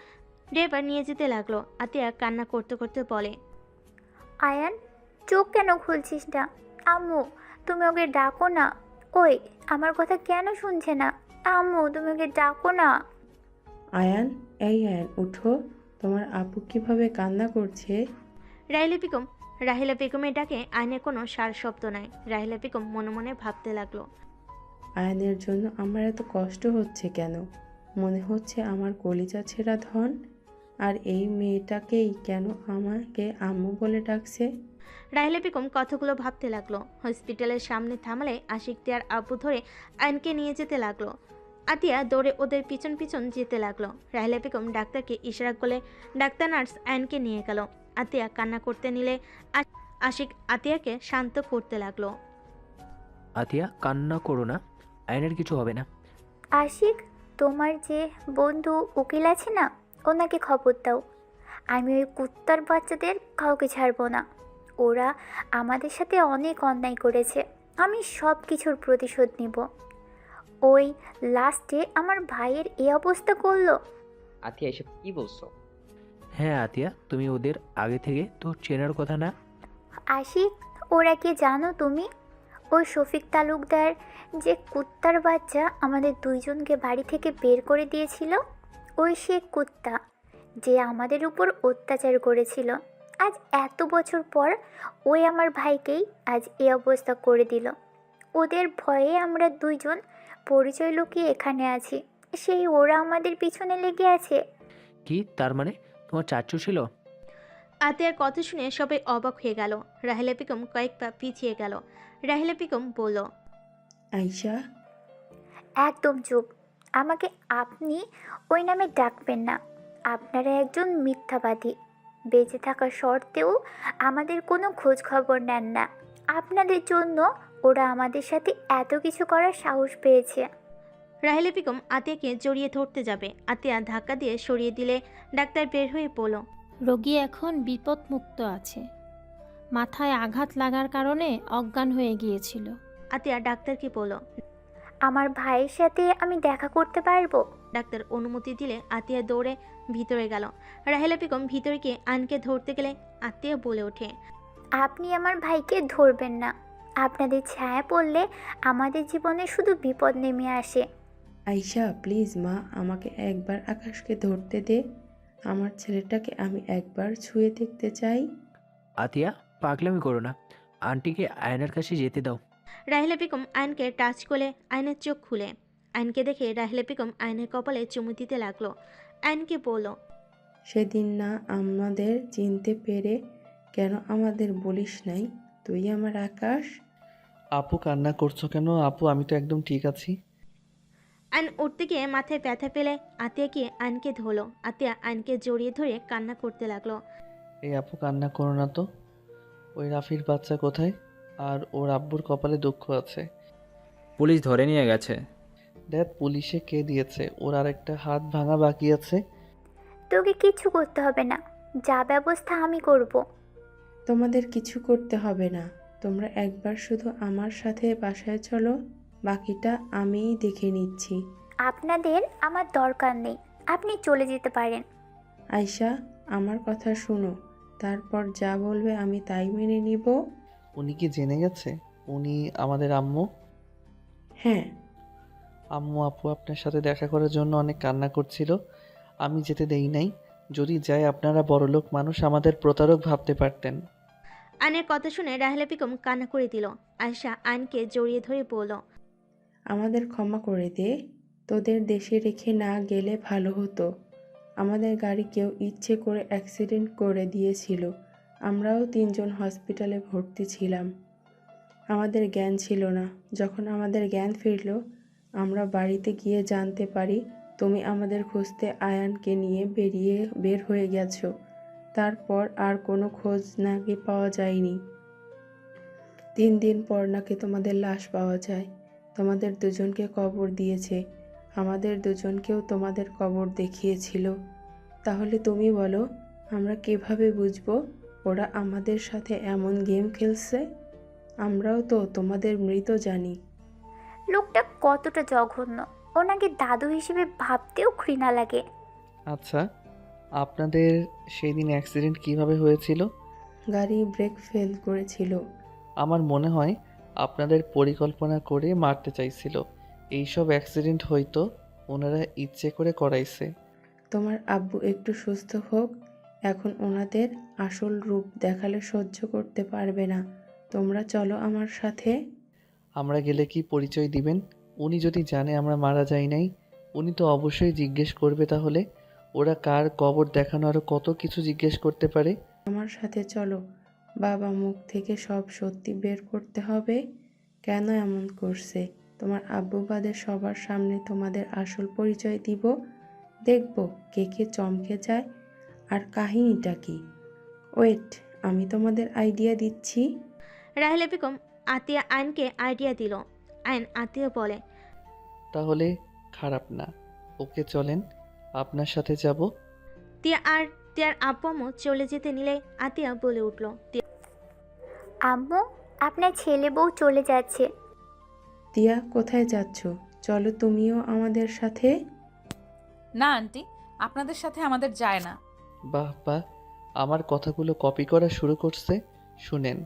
ড্রাইভার নিয়ে যেতে লাগলো। আতিয়া কান্না করতে করতে বলে, আয়ান চোখ কেন খুলছিস না? আম্মু তুমি ওকে ডাকো না। ওই আমার কথা কেন শুনছে না? আম্মু তুমি ওকে ডাকো না। আয়ান এই আয়ান উঠো, তোমার আপু কিভাবে কান্না করছে। রাহেলা বেগমের ডাকে আয়নের কোনো সার শব্দ নাই। রাহেলা বেগম মনে মনে ভাবতে লাগলো, আয়ানের জন্য আমার এত কষ্ট হচ্ছে কেন? মনে হচ্ছে আমার কলিজা ছেঁড়া ধন। আর এই মেয়েটাকেই কেন আমাকে আম্মু বলে ডাকছে? রাহেলা বেগম কথাগুলো ভাবতে লাগলো। হসপিটালের সামনে থামালে আশিক তিয়ার আব্বু ধরে আয়নকে নিয়ে যেতে লাগলো। আতিয়া দৌড়ে ওদের পিছন পিছন যেতে লাগলো। রাহেলা বেগম ডাক্তারকে ইশারা করলে ডাক্তার নার্স আয়নকে নিয়ে গেল। আতিয়া কান্না করতে নিলে আশিক আতিয়াকে শান্ত করতে লাগলো। আতিয়া কান্না করো না, আয়নের কিছু হবে না। আশিক তোমার যে বন্ধু উকিল আছে না, ওনাকে খবর দাও। আমি ওই কুত্তার বাচ্চাদের কাউকে ছাড়বো না। ওরা আমাদের সাথে অনেক অন্যায় করেছে, আমি সব কিছুর প্রতিশোধ নিব। ওই লাস্টে আমার ভাইয়ের এই অবস্থা করলো। আতিয়া এসব কি বলছো? হ্যাঁ আতিয়া, তুমি ওদের আগে থেকে তো চেনার কথা না? আশিক ওরা কে জানো তুমি? ওই শফিক তালুকদার যে কুত্তার বাচ্চা আমাদের দুইজনকে বাড়ি থেকে বের করে দিয়েছিল, ওই সে কুত্তা যে আমাদের উপর অত্যাচার করেছিল। আজ এত বছর পর ওই আমার ভাইকেই আজ এই অবস্থা করে দিল। ওদের ভয়ে আমরা দুইজন পরিচয় লুকিয়ে এখানে আছি, সেই ওরা আমাদের পিছনে লেগে আছে। কি তার মানে তোমার চাচু ছিল? আতিয়ার কথা শুনে সবাই অবাক হয়ে গেল। রাহেলা বেগম কয়েক পা পিছিয়ে গেল। রাহেলা বেগম বলল, আয়শা একদম চুপ। আমাকে আপনি ওই নামে ডাকবেন না। আপনারা একজন মিথ্যাবাদী। বেঁচে থাকা সত্ত্বেও আমাদের কোনো খোঁজ খবর নেন না। আপনাদের জন্য ওরা আমাদের সাথে এত কিছু করার সাহস পেয়েছে। রাহেলা বেগম আতিয়াকে জড়িয়ে ধরতে যাবে। আতিয়া ধাক্কা দিয়ে সরিয়ে দিলে ডাক্তার বের হয়ে বলল, রোগী এখন বিপদমুক্ত আছে, মাথায় আঘাত লাগার কারণে অজ্ঞান হয়ে গিয়েছিল। আতিয়া ডাক্তারকে বলল, আমার ভাইয়ের সাথে আমি দেখা করতে পারবো? ডাক্তার অনুমতি দিলে আতিয়া দৌড়ে ভিতরে গেল। রাহেলা বেগম ভিতরে গিয়ে আয়নকে ধরতে গেলে আতিয়া বলে ওঠে, আপনি আমার ভাইকে ধরবেন না। আপনাদের ছায়া পড়লে আমাদের জীবনে শুধু বিপদ নেমে আসে। আয়শা প্লিজ মা, আমাকে একবার আকাশকে ধরতে দে। আমার ছেলেটাকে আমি একবার ছুঁয়ে দেখতে চাই। আতিয়া পাগলামি করো না, আন্টিকে আয়নের কাছে যেতে দাও। রাহিলা বেগম আয়নকে টাচ করে আয়নের চোখ খুলে। আয়নকে দেখে রাহিলা বেগম আয়নের কপালে চুমু দিতে লাগলো। আয়নকে বলল, সেদিন না আমাদের চিনতে পেরে কেন আমাদের বলিস নাই তুই আমার আকাশ? আপু কান্না করছো কেন? আপু আমি তো একদম ঠিক আছি। আয়ন উঠতে গিয়ে মাথায় ব্যথা পেলে আতিয়া গিয়ে আয়নকে ধরলো। আতিয়া আয়নকে জড়িয়ে ধরে কান্না করতে লাগলো। এই আপু কান্না করো না তো। ওই রাফির বাচ্চা কোথায়? আর ওর আব্বুর কপালে দুঃখ আছে। পুলিশ ধরে নিয়ে গেছে। দেখ পুলিশে কে দিয়েছে, ওর আরেকটা হাত ভাঙা বাকি আছে। তোকে কিচ্ছু করতে হবে না, যা ব্যবস্থা আমি করব। তোমাদের কিছু করতে হবে না, তোমরা একবার শুধু আমার সাথে বাসায় চলো, বাকিটা আমিই দেখে নিচ্ছি। আপনাদের আমার দরকার নেই, আপনি চলে যেতে পারেন। আয়শা, আমার কথা শোনো, তারপর যা বলবে আমি তাই মেনে নিব। উনি কি জেনে গেছে উনি আমাদের আম্মু? হ্যাঁ। আম্মু আপু আপনার সাথে দেখা করার জন্য অনেক কান্না করছিল, আমি যেতে দেই নাই। যদি যাই আপনারা বড়লোক মানুষ, আমাদের প্রতারক ভাবতে পারতেন। আয়নের কথা শুনে রাহিলা বেগম কান্না করে দিল। আয়শা আয়নকে জড়িয়ে ধরে বলল, আমাদের ক্ষমা করে দে, তোদের দেশে রেখে না গেলে ভালো হতো। আমাদের গাড়ি কেউ ইচ্ছে করে অ্যাক্সিডেন্ট করে দিয়েছিল, আমরাও 3 জন হসপিটালে ভর্তি ছিলাম। আমাদের জ্ঞান ছিল না, যখন আমাদের জ্ঞান ফিরল আমরা বাড়িতে গিয়ে জানতে পারি তুমি আমাদের খুঁজতে আয়ানকে নিয়ে বের হয়ে গেছো। তারপর আর কোনো খোঁজ নাকি পাওয়া যায়নি। 3 দিন পর নাকি তোমাদের লাশ পাওয়া যায়। তোমাদের দুজনকে কবর দিয়েছে, আমাদের দুজনকেও তোমাদের কবর দেখিয়েছিল। তাহলে তুমি বলো আমরা কিভাবে বুঝবো ওরা আমাদের সাথে এমন গেম খেলছে? আমরাও তো তোমাদের মৃত জানি। লোকটা কতটা জঘন্য, ওনাকে দাদু হিসেবে ভাবতেও ঘৃণা লাগে। আচ্ছা আপনাদের সেই দিন অ্যাক্সিডেন্ট কিভাবে হয়েছিল? গাড়ি ব্রেক ফেল করেছিল। আমার মনে হয় আপনাদের পরিকল্পনা করে মারতে চাইছিল। এইসব অ্যাক্সিডেন্ট হয়তো ওনারা ইচ্ছে করে করাইছে। তোমার আব্বু একটু সুস্থ হোক, এখন ওনাদের আসল রূপ দেখালে সহ্য করতে পারবে না। তোমরা চলো আমার সাথে। আমরা গেলে কি পরিচয় দিবেন? উনি যদি জানে আমরা মারা যাই নাই, উনি তো অবশ্যই জিজ্ঞেস করবে। তাহলে ওরা কার কবর দেখানো আরও কত কিছু জিজ্ঞেস করতে পারে। আমার সাথে চলো, বাবা মুখ থেকে সব সত্যি বের করতে হবে। কেন এমন করছে তোমার আব্বু বাদে সবার সামনে তোমাদের আসল পরিচয় দিব। দেখব কে কে চমকে যায় আর কাহিনীটা কি। ওয়েট, আমি তোমাদের আইডিয়া দিচ্ছি। রাহিলা বেগম আতিয়া আয়নকে আইডিয়া দিল। আয়ন আতিয়া বলে, তাহলে খারাপ না, ওকে চলেন, আপনার সাথে যাব। তিয়ার আব্বু আম্মু চলে যেতে নিলে আতিয়া বলে উঠল, আম্মু, আপনার ছেলে বউ চলে যাচ্ছে। তিয়া, কোথায় যাচ্ছ? চলো তুমিও আমাদের সাথে। না আন্টি, আপনাদের সাথে আমাদের যায় না। বাহ বাহ, আমার কথাগুলো কপি করা শুরু করছে। শুনেন,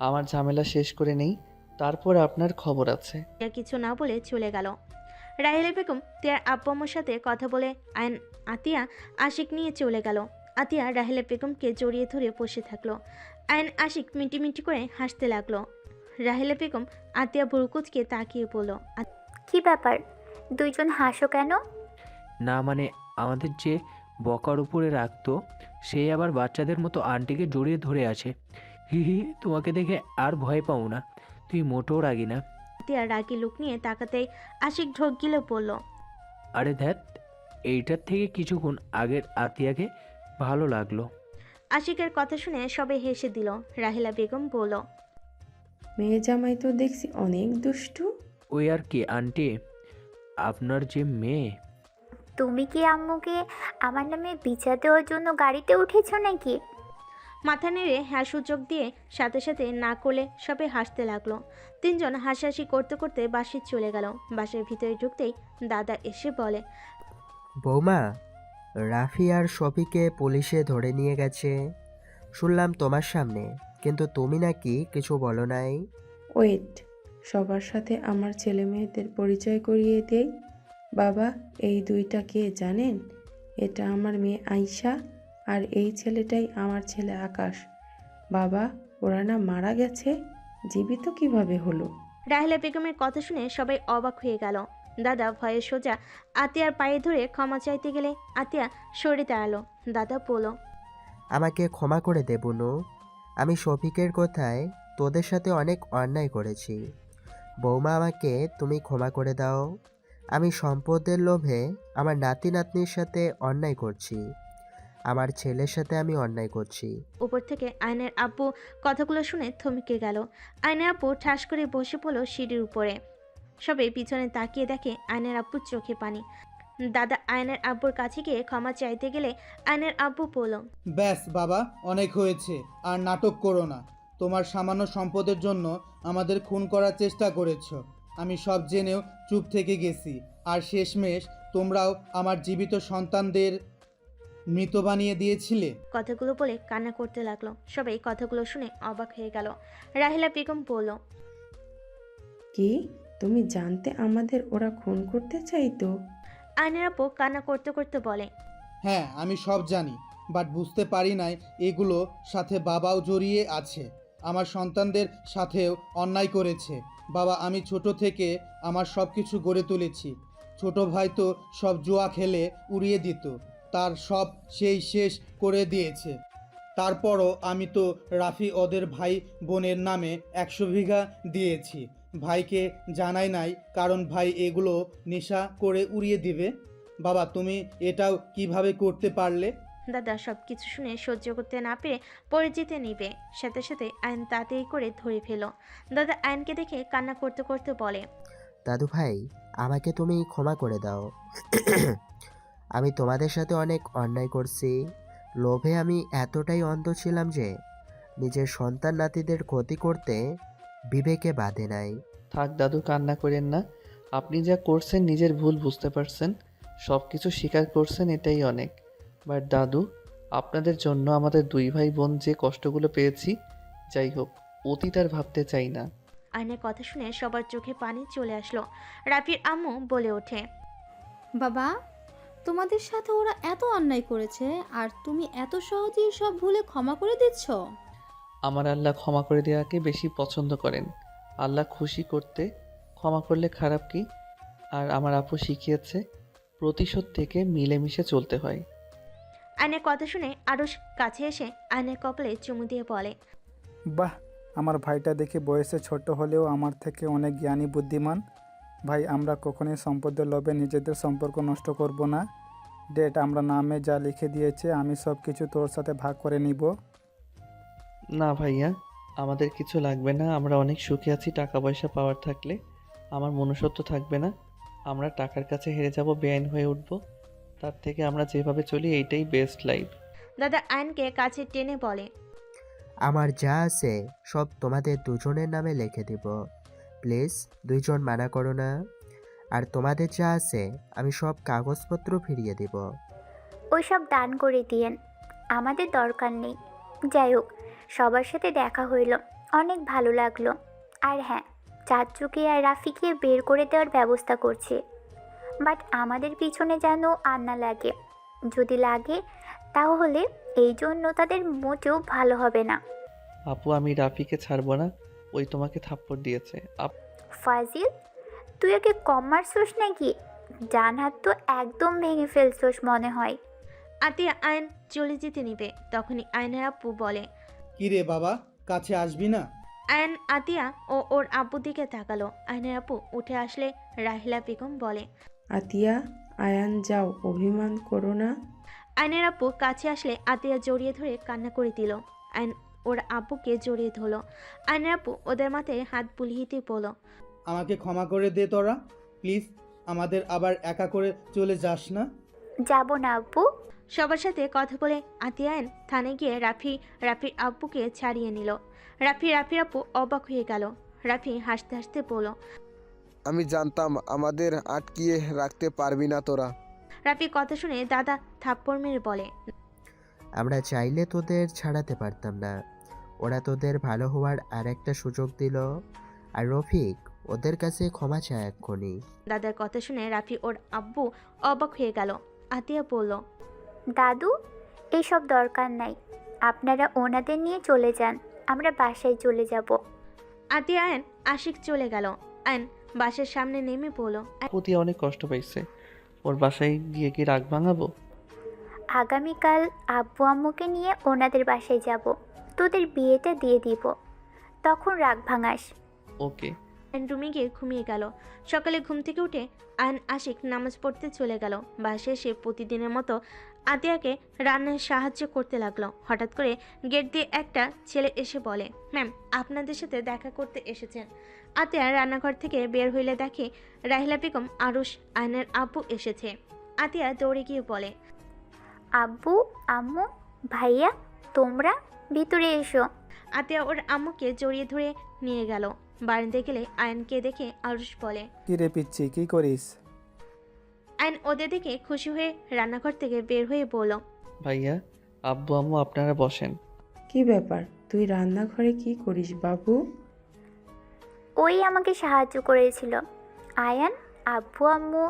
আমার ঝামেলা শেষ করে নেই, তারপর আপনার খবর আছে। তিয়া কিছু না বলে চলে গেল। রাহিলা বেগম তিয়ার আব্বু আম্মুর সাথে কথা বলে আয়ন আতিয়া আশিক নিয়ে চলে গেল। আতিয়া রাহিলা বেগমকে জড়িয়ে ধরে বসে থাকলো। আয়ন আশিক মিটি মিটি করে হাসতে লাগলো। রাহিলা বেগম আতিয়া বুরুকুচকে তাকিয়ে বলল, কি ব্যাপার, দুইজন হাসো কেন? না মানে আমাদের যে বকার উপরে রাখতো সেই আবার বাচ্চাদের মতো আন্টিকে জড়িয়ে ধরে আছে। হি হি, তোমাকে দেখে আর ভয় পাও না, তুই মোটেও রাগি না। আতিয়া রাগি লুক নিয়ে তাকাতেই আশিক ঢোক গিলে বলল, আরে ধ্যাত, এইটার থেকে কিছুক্ষণ আগের আতিয়াকে ভালো লাগলো। আশিকের কথা শুনে সবাই হেসে দিল। রাহিলা বেগম বলল, মেয়ে জামাই তো দেখছি অনেক দুষ্টু। ওই আর কি আন্টি, আপনার যে মেয়ে। তুমি কি আম্মুকে আমার নামে বিচার দেওয়ার জন্য গাড়িতে উঠেছো নাকি? মাথা নেড়ে হ্যাঁ সূচক দিয়ে সাথে সাথে না করলে সবাই হাসতে লাগলো। 3 জন হাসাহাসি করতে করতে বাসে চলে গেল। বাসের ভিতরে ঢুকতেই দাদা এসে বলে, বৌমা, রাফি আর শফিকে পুলিশে ধরে নিয়ে গেছে শুনলাম তোমার সামনে, কিন্তু তুমি নাকি কিছু বলো নাই। ওয়েট, সবার সাথে আমার ছেলে মেয়েদের পরিচয় করিয়ে দেই। বাবা, এই দুইটা কে জানেন? এটা আমার মেয়ে আয়শা, আর এই ছেলেটাই আমার ছেলে আকাশ। বাবা, ওরা না মারা গেছে, জীবিত কিভাবে হলো? রাহেলা বেগমের কথা শুনে সবাই অবাক হয়ে গেল। দাদা ভয়ে সোজা আতিয়ার পায়ে ধরে ক্ষমা চাইতে গেলে আতিয়া সরে দাঁড়ালো। দাদা বলল, আমাকে ক্ষমা করে দে বুনু। আমি শফিকের কথায় তোদের সাথে অনেক অন্যায় করেছি। বৌমা, আমাকে তুমি ক্ষমা করে দাও। আমি সম্পদের লোভে আমার নাতি নাতনির সাথে অন্যায় করছি। আমার ছেলের সাথে আমি অন্যায় করছি। উপর থেকে আয়নের আব্বু কথাগুলো শুনে থমকে গেল। আয়নের আব্বু ঠাস করে বসে পড়ল সিঁড়ির উপরে। সবাই পিছনে তাকিয়ে দেখে আয়নের আব্বুর চোখে পানি। দাদা আয়নের আব্বুর কাছে গিয়ে ক্ষমা চাইতে গেলে আয়নের আব্বু বলল, ব্যাস বাবা, অনেক হয়েছে, আর নাটক করো না। তোমার সামান্য সম্পদের জন্য আমাদের খুন করার চেষ্টা করেছো। আমি সব জেনেও চুপ থেকে গেছি, আর শেষমেশ তোমরাও আমার জীবিত সন্তানদের মৃত বানিয়ে দিয়েছিলে। কথাগুলো বলে কান্না করতে লাগলো। সবাই কথাগুলো শুনে অবাক হয়ে গেল। রাহেলা বেগম বলল, কি তুমি জানতে আমাদের ওরা খুন করতে চাইতো? আয়নের আব্বু কান্না করতে করতে বলে, হ্যাঁ, আমি সব জানি, বাট বুঝতে পারি নাই এগুলো সাথে বাবাও জড়িয়ে আছে। আমার সন্তানদের সাথেও অন্যায় করেছে। বাবা, আমি ছোট থেকে আমার সব কিছু গড়ে তুলেছি। ছোট ভাই তো সব জুয়া খেলে উড়িয়ে দিত, তার সব সেই শেষ করে দিয়েছে। তারপরও আমি তো রাফি ওদের ভাই বোনের নামে 100 বিঘা দিয়েছি। ভাইকে জানাই নাই, কারণ ভাই এগুলো নেশা করে উড়িয়ে দিবে। বাবা, তুমি এটাও কিভাবে করতে পারলে? দাদা সব কিছু শুনে সহ্য করতে না পেরে পড়ে যেতে নিবে। সাথে সাথে আয়ন তাড়াতাড়ি করে ধরে ফেলো। দাদা আয়নকে দেখে কান্না করতে করতে বলে, দাদু ভাই, আমাকে তুমি ক্ষমা করে দাও। আমি তোমাদের সাথে অনেক অন্যায় করছি। লোভে আমি এতটাই অন্ধ ছিলাম যে নিজের সন্তান নাতিদের ক্ষতি করতে বিবেকে বাধে নাই। থাক দাদু, কান্না করেন না। আপনি যা করছেন নিজের ভুল বুঝতে পারছেন, সব কিছু স্বীকার করছেন, এটাই অনেক। বাট দাদু, আপনাদের জন্য আমাদের 2 ভাই বোন যে কষ্টগুলো পেয়েছি, যাই হোক, অতীত আর ভাবতে চাই না। আয়নের কথা শুনে সবার চোখে পানি চলে আসলো। রাফির আম্মু বলে ওঠে, বাবা, তোমাদের সাথে ওরা এত অন্যায় করেছে আর তুমি এত সহজেই সব ভুলে ক্ষমা করে দিচ্ছ? আমার আল্লাহ ক্ষমা করে দেওয়াকে বেশি পছন্দ করেন। আল্লাহ খুশি করতে ক্ষমা করলে খারাপ কি? আর আমার আপু শিখিয়েছে প্রতিশোধ থেকে মিলেমিশে চলতে হয়। আয়নের কথা শুনে আরুষ কাছে এসে আয়নের কপালে চুমু দিয়ে বলে, বাহ, আমার ভাইটা দেখে বয়সে ছোট হলেও আমার থেকে অনেক জ্ঞানী বুদ্ধিমান। ভাই, আমরা কখনোই সম্পদের লোভে নিজেদের সম্পর্ক নষ্ট করব না। ডেট, আমরা নামে যা লিখে দিয়েছে আমি সব কিছু তোর সাথে ভাগ করে নিব। না ভাইয়া, আমাদের কিছু লাগবে না। আমরা অনেক সুখে আছি। টাকা পয়সা পাওয়ার থাকলে আমার মনুষ্যত্ব থাকবে না। আমরা টাকার কাছে হেরে যাব, বেআইন হয়ে উঠব। তার থেকে আমরা যেভাবে চলি এইটাই বেস্ট লাইফ। দাদা আয়নকে কাছে টেনে বলে, আমার যা আছে সব তোমাদের দুজনের নামে লিখে দিব। প্লিজ, 2 জন মানা করো না। আর তোমাদের যা আছে আমি সব কাগজপত্র ফিরিয়ে দিব। ওই সব দান করে দিয়েন, আমাদের দরকার নেই। যাই হোক, সবার সাথে দেখা হইল, অনেক ভালো লাগলো। আর হ্যাঁ, চাচুকে আর রাফিকে বের করে দেওয়ার ব্যবস্থা করছি। বাট আমাদের পিছনে যেন আর না লাগে। যদি লাগে তাহলে এই জন্য তাদের মোটেও ভালো হবে না। আপু, আমি রাফিকে ছাড়বো না। ওই তোমাকে থাপ্পড় দিয়েছে। ফাজিল, তুই ওকে কম মারছস নাকি? ডান হাত তো একদম ভেঙে ফেলছস মনে হয়। আতিয়া আয়ন চলে যেতে নিবে, তখনই আয়নের আব্বু বলে, কিরে বাবা, কাছে আসবি না? আয়ন আতিয়া ও ওর আব্বুর দিকে তাকালো। আয়নের আব্বু উঠে আসলে রাহিলা বেগম বলে, আতিয়া, আয়ান যাও, অভিমান করো না। আয়নের আব্বু কাছে আসলে আতিয়া জড়িয়ে ধরে কান্না করে দিল। আয়ন ওর আব্বুকে জড়িয়ে ধরলো। আয়নের আব্বু ওদের মাথায় হাত বুলিয়ে দিয়ে বলল, আমাকে ক্ষমা করে দে তোরা, প্লিজ। আমাদের আবার একা করে চলে যাস না। যাব না আব্বু। সবার সাথে কথা বলে আতিয়া আয়ন থানায় গিয়ে রাফির আব্বুকে ছাড়িয়ে নিল। রাফির আব্বু অবাক হয়ে গেল। রাফি হাসতে হাসতে বলল, আমি জানতাম আমাদের আটকিয়ে রাখতে পারবি না তোরা। রাফি কথা শুনে দাদা থাপ্পড় মেরে বলে, আমরা চাইলে তোদের ছাড়াতে পারতাম না। ওরা তোদের ভালো হওয়ার আর একটা সুযোগ দিল। আর রফিক, ওদের কাছে ক্ষমা চায় এক্ষুনি। দাদার কথা শুনে রাফি ওর আব্বু অবাক হয়ে গেল। আতিয়া বলল, দাদু, এইসব দরকার নাই, আপনারা ওনাদের নিয়ে চলে যান, আমরা বাসায় চলে যাব। আতিয়া আয়ন আশিক চলে গেল। আয়ন বাসার সামনে নেমে পড়ল। প্রতি অনেক কষ্ট পাইছে, ওর বাসায় গিয়ে কি রাগ ভাঙাবো? আগামীকাল আব্বু আম্মুকে নিয়ে ওনাদের বাসায় যাব, তোদের বিয়েটা দিয়ে দিব, তখন রাগ ভাঙাস। ওকে। আয়ন রুমে গিয়ে ঘুমিয়ে গেল। সকালে ঘুম থেকে উঠে আয়ন আশিক নামাজ পড়তে চলে গেল। বাসায় সে প্রতিদিনের মতো আতিয়াকে রান্নায় সাহায্য করতে লাগলো। হঠাৎ করে গেট দিয়ে একটা ছেলে এসে বলে, ম্যাম আপনাদের সাথে দেখা করতে এসেছেন। আতিয়া রান্নাঘর থেকে বের হইলে দেখে রাহিলা বেগম আরুষ আয়নের আব্বু এসেছে। আতিয়া দৌড়ে গিয়ে বলে, আব্বু আম্মু ভাইয়া তোমরা ভিতরে এসো। আতিয়া ওর আম্মুকে জড়িয়ে ধরে নিয়ে গেল। বারান্দায় গেলে আয়নকে দেখে আরুষ বলে, কি রে পিচ্ছি, কি করিস? আয়ন ওদের দেখে খুশি হয়ে রান্নাঘর থেকে বের হয়ে বলল, ভাইয়া, আব্বু আম্মু আপনারা বসেন। কি ব্যাপার, তুই রান্নাঘরে কি করিস বাবু? ওই আমাকে সাহায্য করেছিল। আয়ান আব্বু আম্মু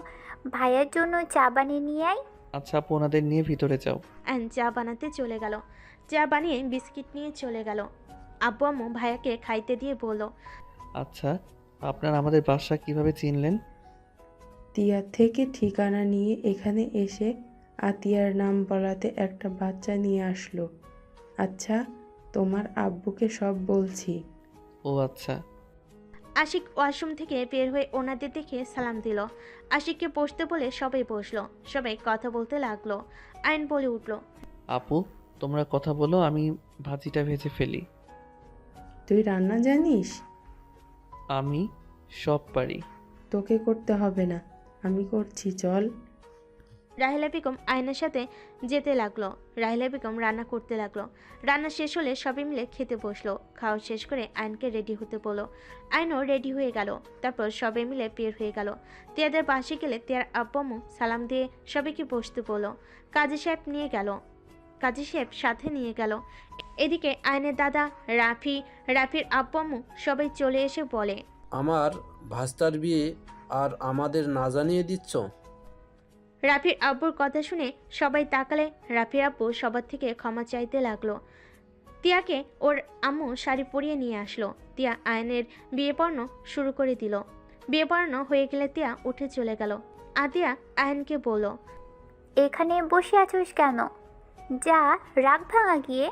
ভাইয়ার জন্য চা বানিয়ে নিয়ে আয়। আচ্ছা আপু, ওনাদের নিয়ে ভিতরে যাও। আয়ন চা বানাতে চলে গেল। চা বানিয়ে বিস্কিট নিয়ে চলে গেল। আব্বু আম্মু ভাইয়াকে খাইতে দিয়ে বলল, আচ্ছা আপনারা আমাদের বাসা কিভাবে চিনলেন? তিয়া থেকে ঠিকানা নিয়ে এখানে এসে আতিয়ার নাম বলাতে একটা বাচ্চা নিয়ে আসলো। আচ্ছা তোমার আব্বুকে সব বলছি। ও আচ্ছা। আশিক ওয়াশরুম থেকে বের হয়ে ওনাদের দেখে সালাম দিল। আশিককে বসতে বলে সবাই বসলো। সবাই কথা বলতে লাগলো। আয়ন বলে উঠল, আপু তোমরা কথা বলো, আমি ভাজিটা ভেজে ফেলি। তুই রান্না জানিস? আমি সব পারি। তোকে করতে হবে না, আমি করছি, চল। রাহিলা বেগম আয়নের সাথে যেতে লাগলো। রাহিলা বেগম রান্না করতে লাগলো। রান্না শেষ হলে সবাই মিলে খেতে বসলো। খাওয়া শেষ করে আয়নকে রেডি হতে বললো। আয়নও রেডি হয়ে গেল। তারপর সবাই মিলে বের হয়ে গেল। তিয়াদের পাশে গেলে তিয়ার আব্বু আম্মু সালাম দিয়ে সবাইকে বসতে বললো। কাজী সাহেব সাথে নিয়ে গেল। এদিকে আয়নের দাদা রাফির আব্বু আম্মু সবাই চলে এসে বলে, আমার ভাস্তার বিয়ে আর আমাদের না জানিয়ে দিচ্ছ? রাফির আব্বুর কথা শুনে সবাই তাকালে। রাফির আব্বু সবার থেকে ক্ষমা চাইতে লাগলো। তিয়াকে ওর আম্মু শাড়ি পরিয়ে নিয়ে আসলো। তিয়া আয়নের বিয়ে পড়ানো শুরু করে দিল। বিয়ে পড়ানো হয়ে গেলে তিয়া উঠে চলে গেল। আতিয়া আয়নকে বলল, এখানে বসে আছোস কেন? যা রাগ ভাঙা গিয়ে।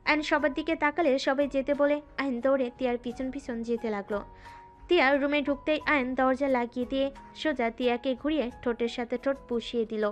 আয়ন সবার দিকে তাকালে সবাই যেতে বলে আয়ন দৌড়ে তিয়ার পিছন পিছন যেতে লাগলো। তিয়া রুমে ঢুকতেই আয়ন দরজা লাগিয়ে দিয়ে সোজা তিয়াকে ঘুরিয়ে ঠোঁটের সাথে ঠোঁট পুষিয়ে দিল।